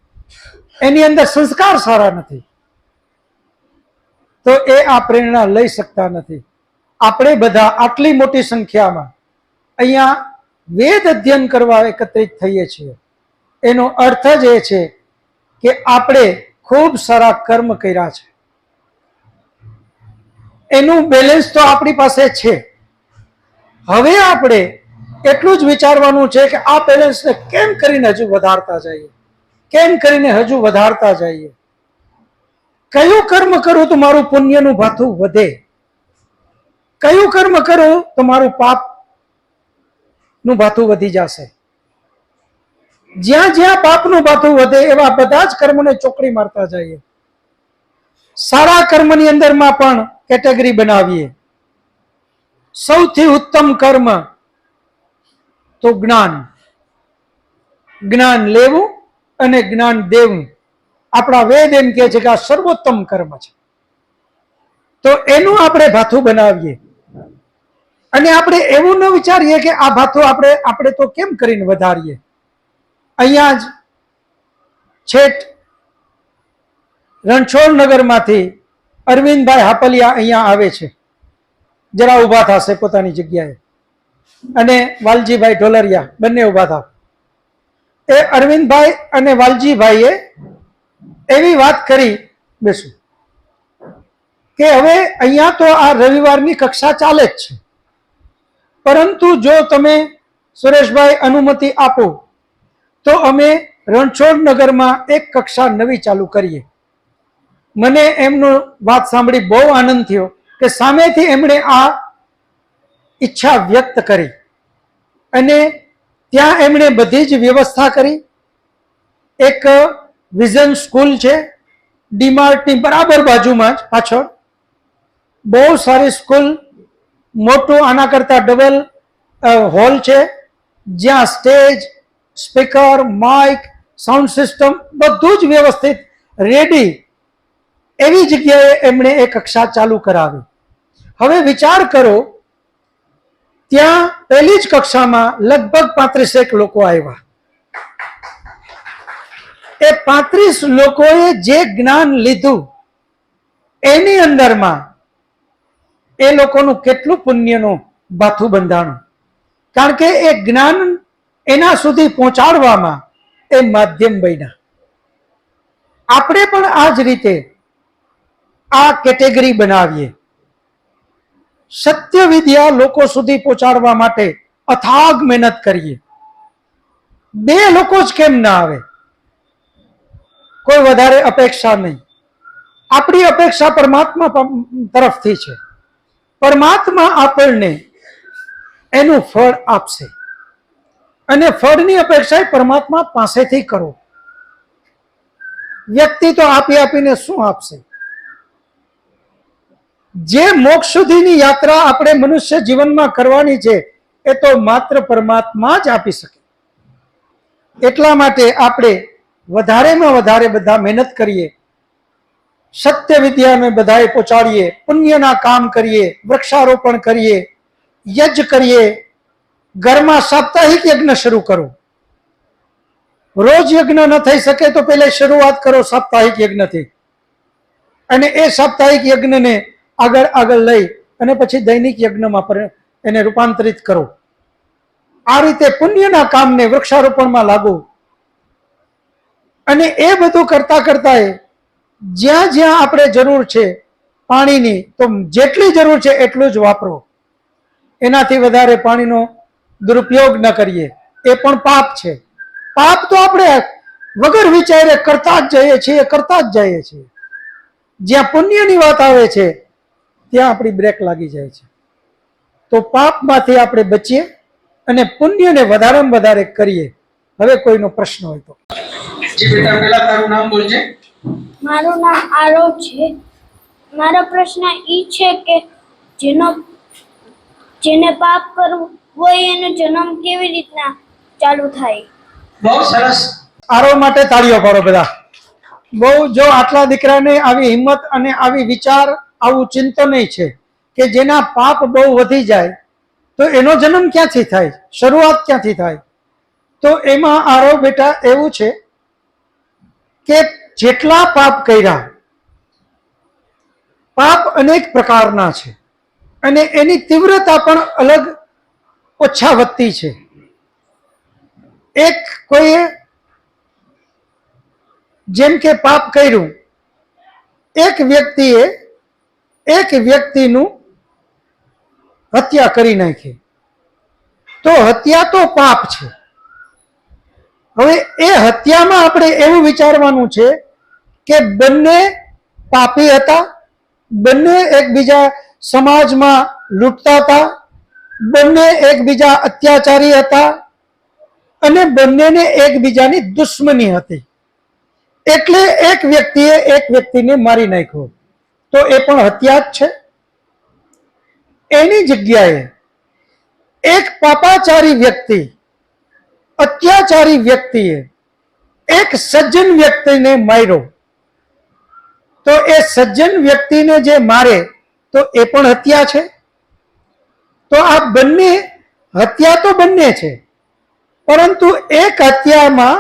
એની અંદર સંસ્કાર સારા નથી, તો એ આ પ્રેરણા લઈ શકતા નથી. આપણે બધા આટલી મોટી સંખ્યામાં અહીંયા વેદ અધ્યયન કરવા એકત્રિત થઈએ છીએ. એનો અર્થ જ એ છે કે આપણે ખૂબ સારા કર્મ કર્યા છે. એનું બેલેન્સ તો આપણી પાસે છે. હવે આપણે એટલું જ વિચારવાનું છે કે આ બેલેન્સને કેમ કરીને હજુ વધારતા જઈએ, કેમ કરીને હજુ વધારતા જઈએ. કયું કર્મ કરું તો મારું પુણ્યનું ભાથું વધે, કયું કર્મ કરું તો મારું પાપનું ભાથું વધી જશે. જ્યાં જ્યાં પાપનું ભાથું વધે એવા બધા જ કર્મને ચોકડી મારતા જઈએ. સારા કર્મની અંદરમાં પણ કેટેગરી બનાવીએ. સૌથી ઉત્તમ કર્મ તો જ્ઞાન, જ્ઞાન લેવું અને જ્ઞાન દેવું. આપણા વેદ એમ કહે છે કે આ સર્વોત્તમ કર્મ છે. તો એનું આપણે ભાથું બનાવીએ. અને આપણે એવું ન વિચારીએ કે આ ભાથું આપણે તો કેમ કરીને વધારીએ. અહીંયા જ છેટ રણછોડ નગરમાંથી અરવિંદભાઈ હાપલિયા અહીંયા આવે છે. જરા ઊભા થશે પોતાની જગ્યાએ, અને વાલજીભાઈ ઢોલરિયા બંને ઊભા થાવ. એ અરવિંદભાઈ અને વાલજીભાઈએ એવી વાત કરી, બેસું, કે હવે અહીંયા તો આ રવિવારની કક્ષા ચાલે જ છે, પરંતુ જો તમે સુરેશભાઈ અનુમતિ આપો તો અમે રણછોડ નગરમાં એક કક્ષા નવી ચાલુ કરીએ. મને એમનો વાત સાંભળી બહુ આનંદ થયો કે સામેથી એમણે આ ઈચ્છા વ્યક્ત કરી, અને ત્યાં એમણે બધી જ વ્યવસ્થા કરી. એક વિઝન સ્કૂલ છે, ડીમાર્ટની બરાબર બાજુમાં જ પાછળ. બહુ સારી સ્કૂલ, મોટું આના કરતા ડબલ હોલ છે, જ્યાં stage, speaker, mic, sound system બધું જ વ્યવસ્થિત રેડી. એવી જગ્યાએ એમણે એ કક્ષા ચાલુ કરાવી. હવે વિચાર કરો, ત્યાં પહેલી જ કક્ષામાં લગભગ 35 લોકો આવ્યા. એ 35 લોકોએ જે જ્ઞાન લીધું એની અંદરમાં એ લોકોનું કેટલું પુણ્યનું ભાથું બંધાણું. કારણ કે એ જ્ઞાન એના સુધી પહોંચાડવામાં એ માધ્યમ બન્યા. આપણે પણ આ જ રીતે આ કેટેગરી બનાવીએ. સત્ય વિદ્યા લોકો સુધી પહોંચાડવા માટે અથાગ મહેનત કરીએ. 2 લોકો જ કેમ ના આવે, કોઈ વધારે અપેક્ષા નહીં. આપણી અપેક્ષા પરમાત્મા તરફથી છે. પરમાત્મા આપણને એનું ફળ આપશે, અને ફળની અપેક્ષા પરમાત્મા પાસેથી કરો. વ્યક્તિ તો આપી આપીને શું આપશે? જે મોક્ષ સુધીની યાત્રા આપણે મનુષ્ય જીવનમાં કરવાની છે એ તો માત્ર પરમાત્મા જ આપી શકે. એટલા માટે આપણે વધારેમાં વધારે બધા મહેનત કરીએ, સત્ય વિદ્યાને બધાએ પહોંચાડીએ, પુણ્યના કામ કરીએ, વૃક્ષારોપણ કરીએ, યજ્ઞ કરીએ. ઘરમાં સાપ્તાહિક યજ્ઞ શરૂ કરો. રોજ યજ્ઞ ન થઈ શકે તો પહેલા શરૂઆત કરો સાપ્તાહિક યજ્ઞથી, અને એ સાપ્તાહિક યજ્ઞને આગળ લઈ અને પછી દૈનિક યજ્ઞમાં એને રૂપાંતરિત કરો. આ રીતે પુણ્યના કામને વૃક્ષારોપણમાં લાગો. અને એ બધું કરતા કરતા જ્યાં જ્યાં આપણે જરૂર છે પાણીની, તો જેટલી જરૂર છે એટલું જ વાપરો. એનાથી વધારે પાણીનો દુરુપયોગ ન કરીએ. એ પણ પાપ છે. પાપ તો આપણે વગર વિચારે કરતા જ જઈએ છીએ. જ્યાં પુણ્યની વાત આવે છે ત્યાં આપણી બ્રેક લાગી જાય છે. તો પાપમાંથી આપણે બચીએ અને પુણ્યને વધારેમાં વધારે કરીએ. હવે કોઈનો પ્રશ્ન હોય તો. જી બેટા, પહેલા તારું નામ બોલજે. મારું નામ આરવ છે. મારો પ્રશ્ન ઈ છે કે જેને પાપ કરવું હોય એનો જન્મ કેવી રીતના ચાલુ થાય? બહુ સરસ. આરવ માટે તાળીઓ પાડો બધા. બહુ, જો આટલા દીકરાને આવી હિંમત અને આવી વિચાર, આવું ચિંતન છે કે જેના પાપ બહુ વધી જાય તો એનો જન્મ ક્યાંથી થાય, શરૂઆત ક્યાંથી થાય? તો એમાં આરવ બેટા એવું છે કે જેટલા પાપ કર્યા, પાપ અનેક પ્રકારના છે અને એની તીવ્રતા પણ અલગ ઓછા વધતી છે. એક કોઈએ જેમ કે પાપ કર્યું, એક વ્યક્તિએ એક વ્યક્તિનું હત્યા કરી નાખી, તો હત્યા તો પાપ છે. હવે એ હત્યામાં આપણે એવું વિચારવાનું છે કે બંને પાપી હતા, બંને એકબીજા સમાજમાં લૂંટતા હતા, બંને એકબીજા અત્યાચારી હતા અને બંનેને એકબીજાની દુશ્મની હતી. એટલે એક વ્યક્તિએ એક વ્યક્તિને મારી નાખ્યો, તો એ પણ હત્યા જ છે. એની જગ્યાએ એક પાપાચારી વ્યક્તિ, અત્યાચારી વ્યક્તિએ એક સજ્જન વ્યક્તિને માર્યો, તો એ સજ્જન વ્યક્તિને જે મારે તો એ પણ હત્યા છે. તો આ બંને હત્યા તો બંને છે, પરંતુ એક હત્યામાં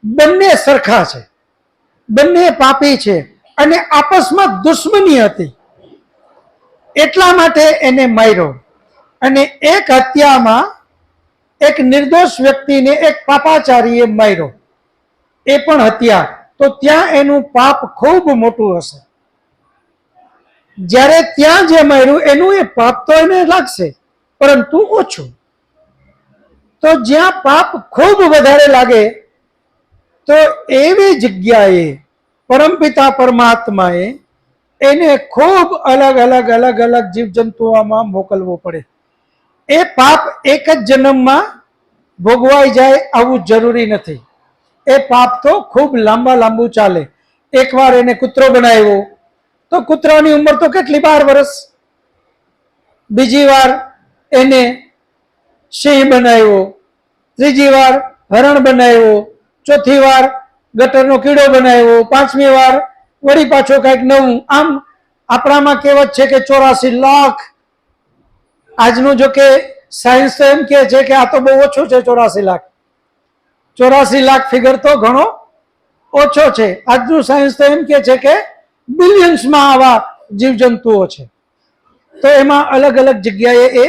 બંને સરખા છે, બંને પાપી છે અને આપસમાં દુશ્મની હતી, એટલા માટે એને માર્યો. અને એક હત્યામાં એક નિર્દોષ વ્યક્તિને એક પાપાચારીએ માર્યો, એ પણ હત્યા. તો ત્યાં એનું પાપ ખૂબ મોટું હશે. જ્યારે ત્યાં જે માર્યું એનું એ પાપ તો એને લાગશે, પરંતુ ઓછું. તો જ્યાં પાપ ખૂબ વધારે લાગે તો એવી જગ્યાએ પરમપિતા પરમાત્માએ એને ખૂબ અલગ અલગ જીવજંતુઓમાં મોકલવો પડે. એ પાપ એક જ જન્મમાં ભોગવાઈ જાય આવું જરૂરી નથી. એ પાપ તો ખૂબ લાંબુ ચાલે. એકવાર એને કૂતરો બનાવ્યો તો કૂતરાની ઉંમર તો કેટલી, 12 વર્ષ. બીજી વાર એને સિંહ બનાવ્યો, ત્રીજી વાર હરણ બનાવ્યો, ચોથી વાર ગટરનો કીડો બનાવ્યો, 5મી વાર વળી પાછો કંઈક નવું. આમ આપણામાં કહેવત છે કે 84 લાખ. આજનું જો કે સાયન્સ તો એમ કહે છે કે આ તો બહુ ઓછું છે, 84 લાખ. 84 લાખ ફિગર તો ઘણો ઓછો છે. આજનું સાયન્સ તો એમ કહે છે કે બિલિયન્સમાં આવા જીવજંતુઓ છે. તો એમાં અલગ અલગ જગ્યાએ એ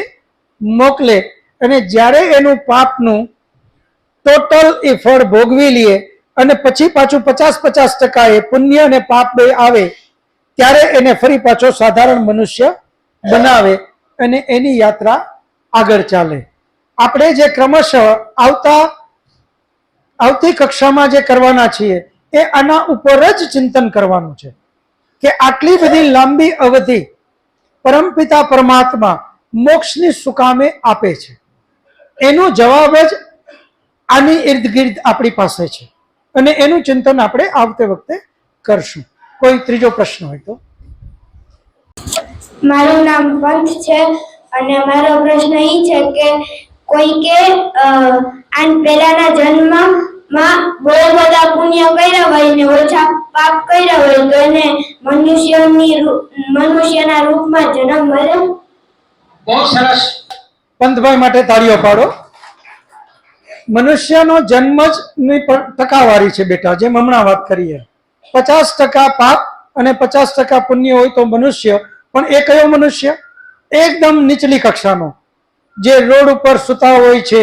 મોકલે અને જ્યારે એનું પાપનું ટોટલ એ ફળ ભોગવી લે અને પછી પાછું 50-50% એ પુણ્ય અને પાપ બે આવે, ત્યારે એને ફરી પાછો સાધારણ મનુષ્ય બનાવે અને એની યાત્રા આગળ ચાલે. આપણે જે ક્રમશઃ આવતી કક્ષામાં જે કરવાના છીએ એ આના ઉપર જ ચિંતન કરવાનું છે કે આટલી બધી લાંબી અવધિ પરમપિતા પરમાત્મા મોક્ષની શું કામે આપે છે. એનો જવાબ જ આની ઇર્દ ગિર્દ આપણી પાસે છે અને એનું ચિંતન આપણે આવતે વખતે કરશું. કોઈ ત્રીજો પ્રશ્ન હોય તો. મારું નામ પંથ છે અને મારો પ્રશ્ન ઈ છે કે કોઈ કે આન પહેલાના જન્મમાં બહુ બધા પુણ્ય કર્યા હોય ને ઓછા પાપ કર્યા હોય તો એને મનુષ્યના રૂપમાં જન્મ મળે. બહુ સરસ. પંથભાઈ માટે તાળીઓ પાડો. મનુષ્યનો જન્મ જ ની ટકાવારી છે બેટા, જેમ હમણાં વાત કરીએ. 50% પાપ અને 50% પુણ્ય હોય તો મનુષ્ય. પણ એ કયો મનુષ્ય? એકદમ નીચલી કક્ષાનો, જે રોડ ઉપર સૂતા હોય છે,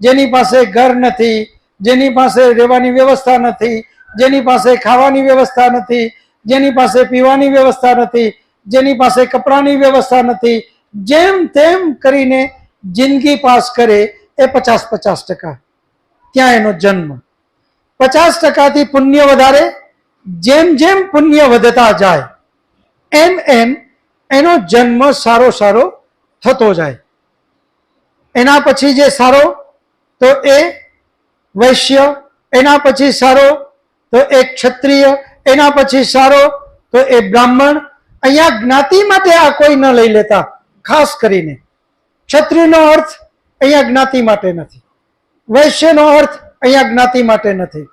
જેની પાસે ઘર નથી, જેની પાસે રહેવાની વ્યવસ્થા નથી, જેની પાસે ખાવાની વ્યવસ્થા નથી, જેની પાસે પીવાની વ્યવસ્થા નથી, જેની પાસે કપડાની વ્યવસ્થા નથી, જેમ તેમ કરીને જિંદગી પાસ કરે એ 50-50%. ત્યાં એનો જન્મ. 50%થી પુણ્ય વધારે. જેમ જેમ પુણ્ય વધતા જાય એમ એમ એનો જન્મ સારો સારો થતો જાય. એના પછી જે સારો તો એ વૈશ્ય, એના પછી સારો તો એ ક્ષત્રિય, એના પછી સારો તો એ બ્રાહ્મણ. અહીંયા જ્ઞાતિ માટે આ કોઈ ન લઈ લેતા. ખાસ કરીને ક્ષત્રિયનો અર્થ અહીંયા જ્ઞાતિ માટે નથી, વૈશ્યનો અર્થ અહીંયા જ્ઞાતિ માટે નથી,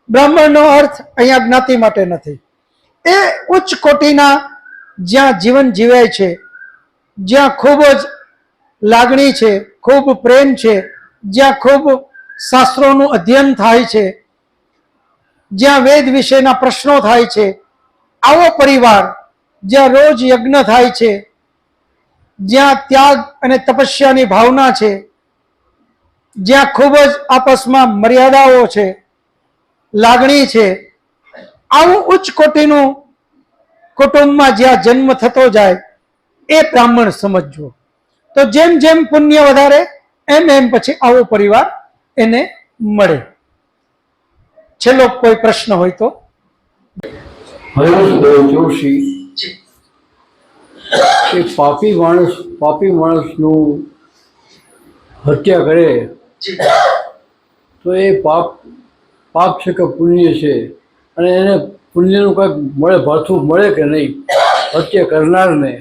બ્રાહ્મણનો અર્થ અહીંયા જ્ઞાતિ માટે નથી. એ ઉચ્ચ કોટીના જ્યાં જીવન જીવાય છે, જ્યાં ખૂબ જ લાગણી છે, ખૂબ પ્રેમ છે, જ્યાં ખૂબ શાસ્ત્રોનું અધ્યયન થાય છે, જ્યાં વેદ વિશેના પ્રશ્નો થાય છે, આવો પરિવાર, જ્યાં રોજ યજ્ઞ થાય છે, જ્યાં ત્યાગ અને તપસ્યાની ભાવના છે, જ્યાં ખૂબ જ આપસમાં મર્યાદાઓ છે, લાગણી છે, આવું ઉચ્ચ કોટીનું કુટુંબમાં જ્યાં જન્મ થતો જાય એ બ્રાહ્મણ સમજવો. તો જેમ જેમ પુણ્ય વધારે એમ એમ પછી આવો પરિવાર એને મળે. છેલ્લો કોઈ પ્રશ્ન હોય તો. હરેશભાઈ જોશી, જી એ પાપી માણસનું હત્યા કરે જી તો એ પાપ છે કે પુણ્ય છે, અને એને પુણ્યનું કંઈક મળે, પાછું મળે કે નહીં હત્યા કરનારને?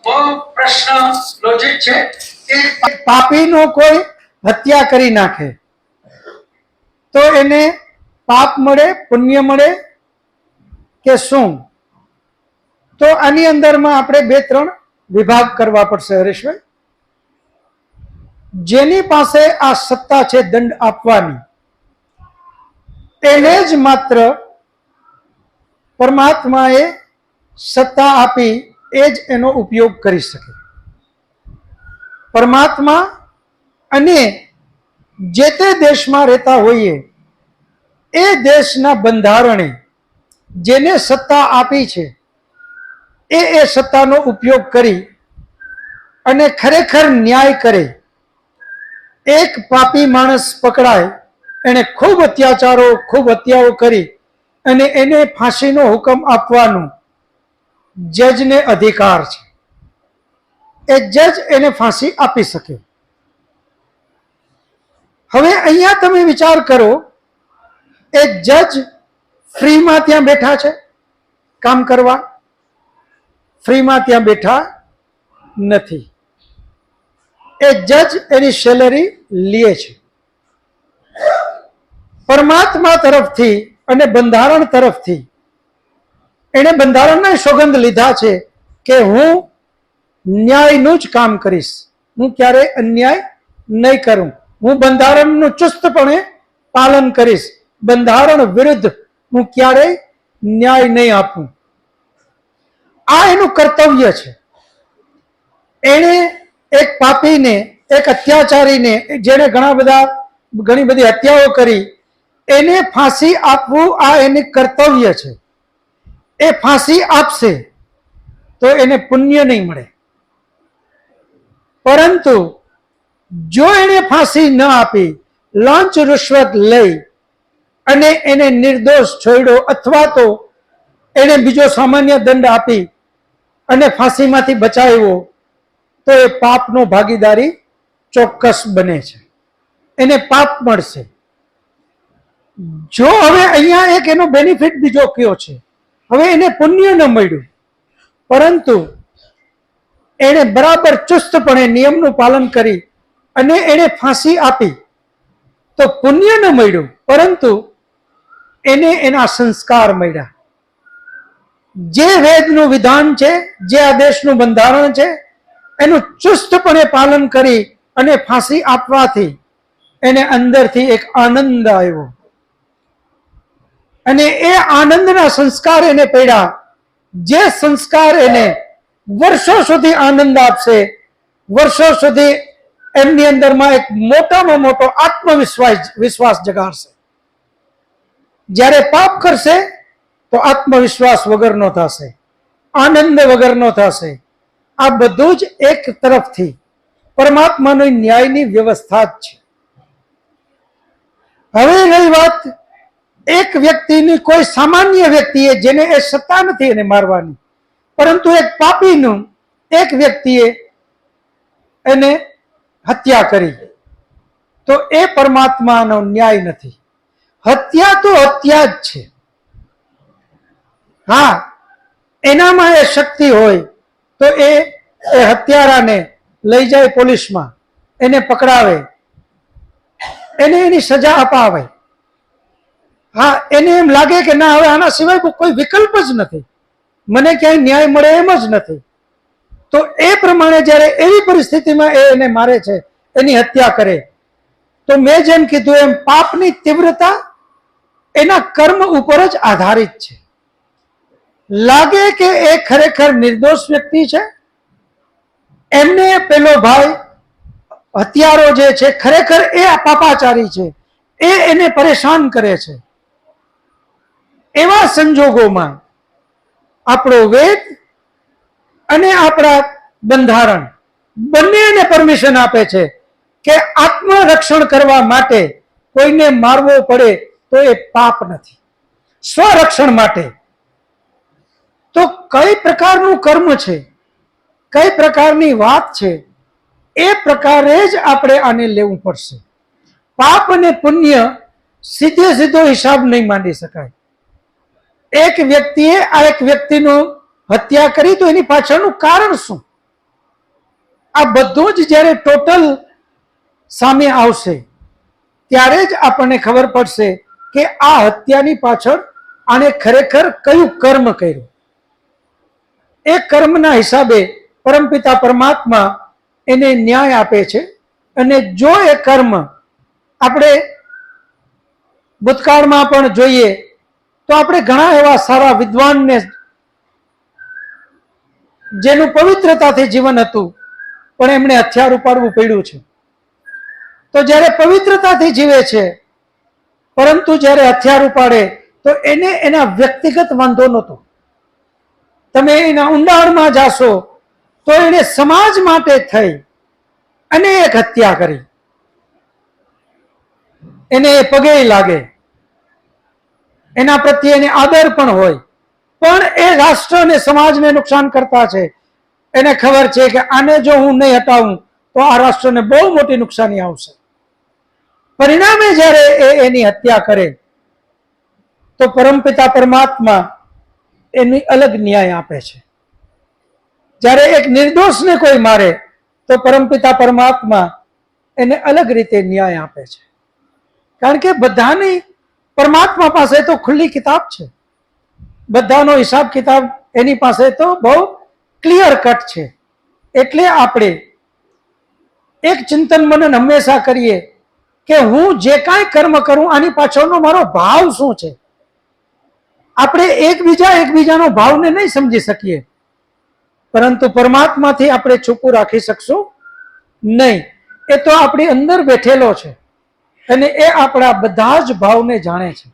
બહુ પ્રશ્ન લોજિક છે કે પાપીનો કોઈ હત્યા કરી નાખે તો એને પાપ મળે, પુણ્ય મળે કે શું? તો આની અંદરમાં આપણે 2-3 વિભાગ કરવા પડશે હરેશભાઈ. જેની પાસે આ સત્તા છે દંડ આપવાની, એને જ માત્ર પરમાત્માએ સત્તા આપી એ જ એનો ઉપયોગ કરી શકે. પરમાત્મા અને જે તે દેશમાં રહેતા હોઈએ એ દેશના બંધારણે જેને સત્તા આપી છે એ સત્તાનો ઉપયોગ કરી અને ખરેખર ન્યાય કરે. એક પાપી માણસ પકડાય, એને ખૂબ અત્યાચારો, ખૂબ હત્યાઓ કરી અને એને ફાંસીનો હુકમ આપવાનો જજને અધિકાર છે. એ જજ એને ફાંસી આપી શકે. હવે અહીંયા તમે વિચાર કરો, એક જજ ફ્રીમાં ત્યાં બેઠા છે કામ કરવા? ફ્રીમાં ત્યાં બેઠા નથી. એ જજ એની સેલરી લે છે. પરમાત્મા તરફથી અને બંધારણ તરફથી એણે બંધારણના સોગંદ લીધા છે કે હું ન્યાયનું જ કામ કરીશ, હું ક્યારેય અન્યાય નહીં કરું, હું બંધારણનું ચુસ્તપણે પાલન કરીશ, બંધારણ વિરુદ્ધ હું ક્યારેય ન્યાય નહીં આપું. આ એનું કર્તવ્ય છે. એણે એક પાપીને, એક અત્યાચારીને, જેણે ઘણી બધી હત્યાઓ કરી, એને ફાંસી આપવું આ એનું કર્તવ્ય છે. એ ફાંસી આપશે તો એને પુણ્ય નહીં મળે. પરંતુ જો એને ફાંસી ન આપી, લાંચ રૂશ્વત લઈ અને એને નિર્દોષ છોડ્યો, અથવા તો એને બીજો સામાન્ય દંડ આપી અને ફાંસીમાંથી બચાવ્યો, તો એ પાપનો ભાગીદારી ચોક્કસ બને છે, એને પાપ મળશે. જો હવે અહીંયા એક એનો બેનિફિટ બીજો કયો છે, હવે એને પુણ્ય ન મળ્યું પરંતુ એણે બરાબર ચુસ્તપણે નિયમનું પાલન કરી અને એણે ફાંસી આપી, તો પુણ્ય ન મળ્યું પરંતુ એને એના સંસ્કાર મળ્યા. જે વેદનું વિધાન છે, જે આ દેશનું બંધારણ છે, એનું ચુસ્તપણે પાલન કરી અને ફાંસી આપવાથી એને અંદરથી એક આનંદ આવ્યો અને એ આનંદના સંસ્કાર એને પડ્યા, જે સંસ્કાર એને વર્ષો સુધી આનંદ આપશે, વર્ષો સુધી એમની અંદરમાં એક મોટામાં મોટો આત્મવિશ્વાસ જગાડશે. જ્યારે પાપ કરશે તો આત્મવિશ્વાસ વગરનો થશે, આનંદ વગરનો થશે. આ બધું જ એક તરફથી પરમાત્માની ન્યાયની વ્યવસ્થા જ છે. હવે રહી વાત એક વ્યક્તિની, કોઈ સામાન્ય વ્યક્તિએ, જેને એ સત્તા નથી એને મારવાની, પરંતુ એક પાપીનું એક વ્યક્તિએ એને હત્યા કરી, તો એ પરમાત્માનો ન્યાય નથી. હત્યા તો હત્યા જ છે. હા, એનામાં એ શક્તિ હોય તો એ હત્યારાને લઈ જાય પોલીસમાં, એને પકડાવે, એને એની સજા અપાવે. હા, એને એમ લાગે કે ના, હવે આના સિવાય કોઈ વિકલ્પ જ નથી, મને ક્યાંય ન્યાય મળે એમ જ નથી, તો એ પ્રમાણે જ્યારે એવી પરિસ્થિતિમાં એને મારે છે, એની હત્યા કરે, તો મેં જેમ કીધું એમ પાપની તીવ્રતા એના કર્મ ઉપર જ આધારિત છે. લાગે કે એ ખરેખર નિર્દોષ વ્યક્તિ છે, એમને પેલો ભાઈ હત્યારો જે છે ખરેખર એ પાપાચારી છે, એ એને પરેશાન કરે છે. એવા સંજોગોમાં આપણો વેદ અને આપણા બંધારણ બંનેને પરમિશન આપે છે કે આત્મરક્ષણ કરવા માટે કોઈને મારવો પડે તો એ પાપ નથી. સ્વરક્ષણ માટે તો કઈ પ્રકારનું કર્મ છે, કઈ પ્રકારની વાત છે, એ પ્રકારે જ આપણે આને લેવું પડશે. પાપ અને પુણ્ય સીધે સીધો હિસાબ નહીં માંડી શકાય. એક વ્યક્તિએ આ એક વ્યક્તિનો હત્યા કરી તો એની પાછળનું કારણ શું, આ બધું જ જ્યારે ટોટલ સામે આવશે ત્યારે જ આપણને ખબર પડશે કે આ હત્યાની પાછળ આને ખરેખર કયું કર્મ કર્યું. એ કર્મના હિસાબે પરમપિતા પરમાત્મા એને ન્યાય આપે છે. અને જો એ કર્મ આપણે ભૂતકાળમાં પણ જોઈએ તો આપણે ઘણા એવા સારા વિદ્વાનને જેનું પવિત્રતાથી જીવન હતું પણ એમણે હથિયાર ઉપાડવું પડ્યું છે. તો જ્યારે પવિત્રતાથી જીવે છે પરંતુ જ્યારે હથિયાર ઉપાડે તો એને એના વ્યક્તિગત વાંધો નહોતો. તમે એના ઊંડાણમાં જાશો તો એને સમાજ માટે થઈ અને એક હત્યા કરી, એને પગે લાગે, એના પ્રત્યે એને આદર પણ હોય, પણ એ રાષ્ટ્ર અને સમાજને નુકસાન કરતા છે. એને ખબર છે કે આને જો હું નહીં હટાવું તો આ રાષ્ટ્રને બહુ મોટી નુકસાની આવશે. પરિણામે જ્યારે એની હત્યા કરે તો પરમપિતા પરમાત્મા એની અલગ ન્યાય આપે છે. જ્યારે એક નિર્દોષને કોઈ મારે તો પરમપિતા પરમાત્મા એને અલગ રીતે ન્યાય આપે છે. કારણ કે બધાની પરમાત્મા પાસે તો ખુલ્લી કિતાબ છે, બધાનો હિસાબ કિતાબ એની પાસે તો બહુ ક્લિયર કટ છે. એટલે આપણે એક ચિંતન મનન હંમેશા કરીએ કે હું જે કાંઈ કર્મ કરું આની પાછળનો મારો ભાવ શું છે. આપણે એકબીજાનો ભાવને નહીં સમજી શકીએ, પરંતુ પરમાત્માથી આપણે છુપું રાખી શકશું નહીં. એ તો આપણી અંદર બેઠેલો છે અને એ આપણા બધા જ ભાવને જાણે છે.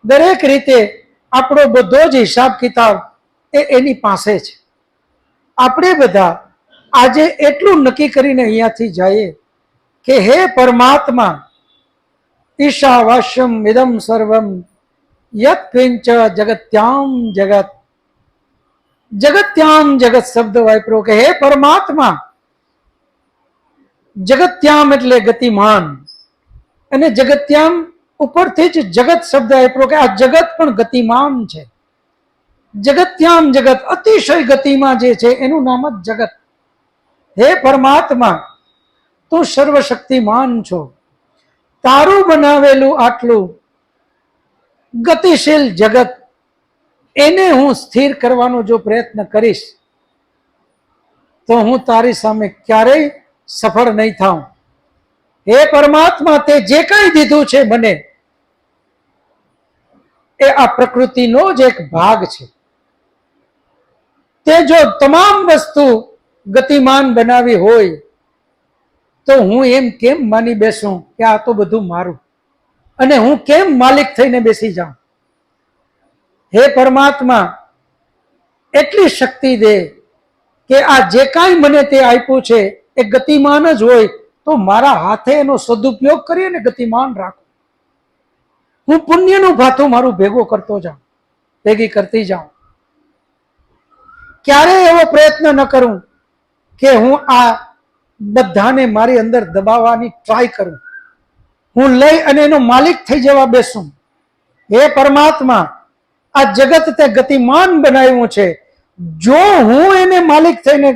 દરેક રીતે આપણો બધો જ હિસાબ કિતાબ એની પાસે છે. આપણે બધા આજે એટલું નક્કી કરીને અહીંયાથી જઈએ કે હે પરમાત્મા, ઈશાવાસ્યમ ઇદમ સર્વમ યત કિંચ જગત્યામ જગત. જગત્યામ જગત શબ્દ વાપર્યો કે હે પરમાત્મા, જગત્યામ એટલે ગતિમાન, અને જગત્યામ ઉપરથી જ જગત શબ્દ વાપર્યો કે આ જગત પણ ગતિમાન છે. જગત્યામ જગત અતિશય ગતિમાં જે છે એનું નામ જ જગત. હે પરમાત્મા, તું સર્વશક્તિમાન છો. તારું બનાવેલું આટલું ગતિશીલ જગત એને હું સ્થિર કરવાનો જો પ્રયત્ન કરીશ તો હું તારી સામે ક્યારેય સફળ નહીં થાઉં. હે પરમાત્મા, તે જે કંઈ દીધું છે મને એ આ પ્રકૃતિનો જ એક ભાગ છે. તે જો તમામ વસ્તુ ગતિમાન બનાવી હોય તો હું એમ કેમ માની બેસું કે આ તો બધું મારું. અને હું કેમ માલિક થઈને બેસી જાઉં? હે પરમાત્મા, એટલી શક્તિ દે કે આ જે કાંઈ મને તે આપ્યું છે એ ગતિમાન જ હોય તો મારા હાથે એનો સદુપયોગ કરી અને ગતિમાન રાખું. હું પુણ્યનું ભાથું મારું ભેગું કરતો જાઉં, ભેગી કરતી જાઉં. ક્યારેય એવો પ્રયત્ન ન કરું કે હું આ બધાને મારી અંદર દબાવવાની ટ્રાય કરું. હું લઈ અને એનો માલિક થઈ જવા બેસું. હે પરમાત્મા, આ જગત તે ગતિમાન બનાવ્યું છે. જો હું એને માલિક થઈને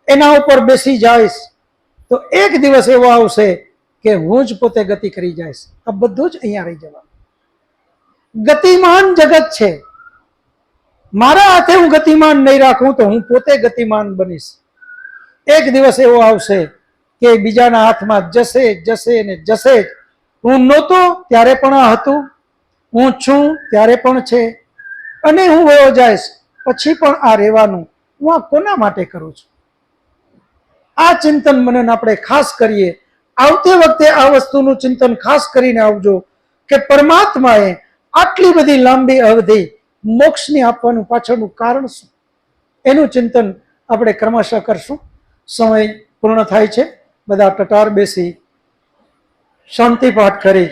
એના ઉપર બેસી જઈશ તો એક દિવસ એવો આવશે કે હું જ પોતે ગતિ કરી જઈશ. આ બધું જ અહીંયા રહી જવાનું. ગતિમાન જગત છે. મારા હાથે હું ગતિમાન નહીં રાખું તો હું પોતે ગતિમાન બનીશ. એક દિવસ એવો આવશે કે બીજાના હાથમાં જશે જશે ને જશે જ. હું નહોતો ત્યારે પણ આ હતું, હું છું ત્યારે પણ છે, અને હું વયો જઈશ પછી પણ આ રહેવાનું. હું આ કોના માટે કરું છું? આ ચિંતન મનન આપણે ખાસ કરીએ. આવતી વખતે આ વસ્તુનું ચિંતન ખાસ કરીને આવજો કે પરમાત્માએ આટલી બધી લાંબી અવધિ મોક્ષની આપવાનું પાછળનું કારણ શું? એનું ચિંતન આપણે ક્રમશઃ કરશું. સમય પૂર્ણ થાય છે. બધા ટટાર બેસી શાંતિ પાઠ કરી.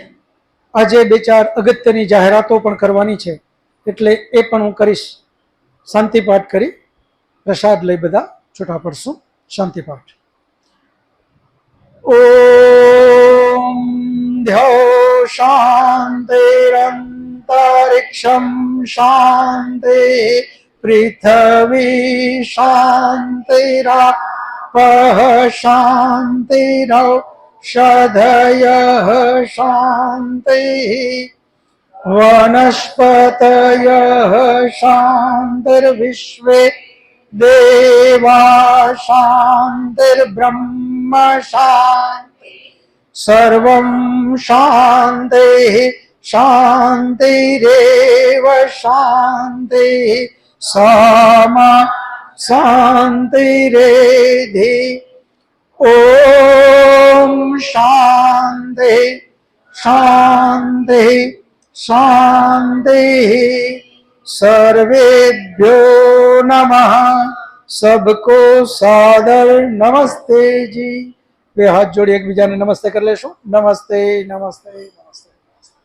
આજે 2-4 અગત્યની જાહેરાતો પણ કરવાની છે એટલે એ પણ હું કરીશ. શાંતિ પાઠ કરી પ્રસાદ લઈ બધા છૂટા પડશું. શાંતિ પાઠ. ઓમ ધ્યો શાંતિરંતરિક્ષમ શાંતિ પૃથ્વી શાંતિરાપઃ શાંતિરૌષધયઃ શાંતિ વનસ્પતયઃ શાંતિર્વિશ્વે દેવા શાંતિર્બ્રહ્મ શાંતિ સર્વં શાંતિ શાંતિરેવ શાંતિ સમા શાંતિરેધિ. ઓમ શાંતિ શાંતિ શાંતિ. सर्वेभ्यो नमः. सबको सादर नमस्ते जी. બે હાથ જોડી એકબીજાને નમસ્તે કરી લેશું. નમસ્તે નમસ્તે.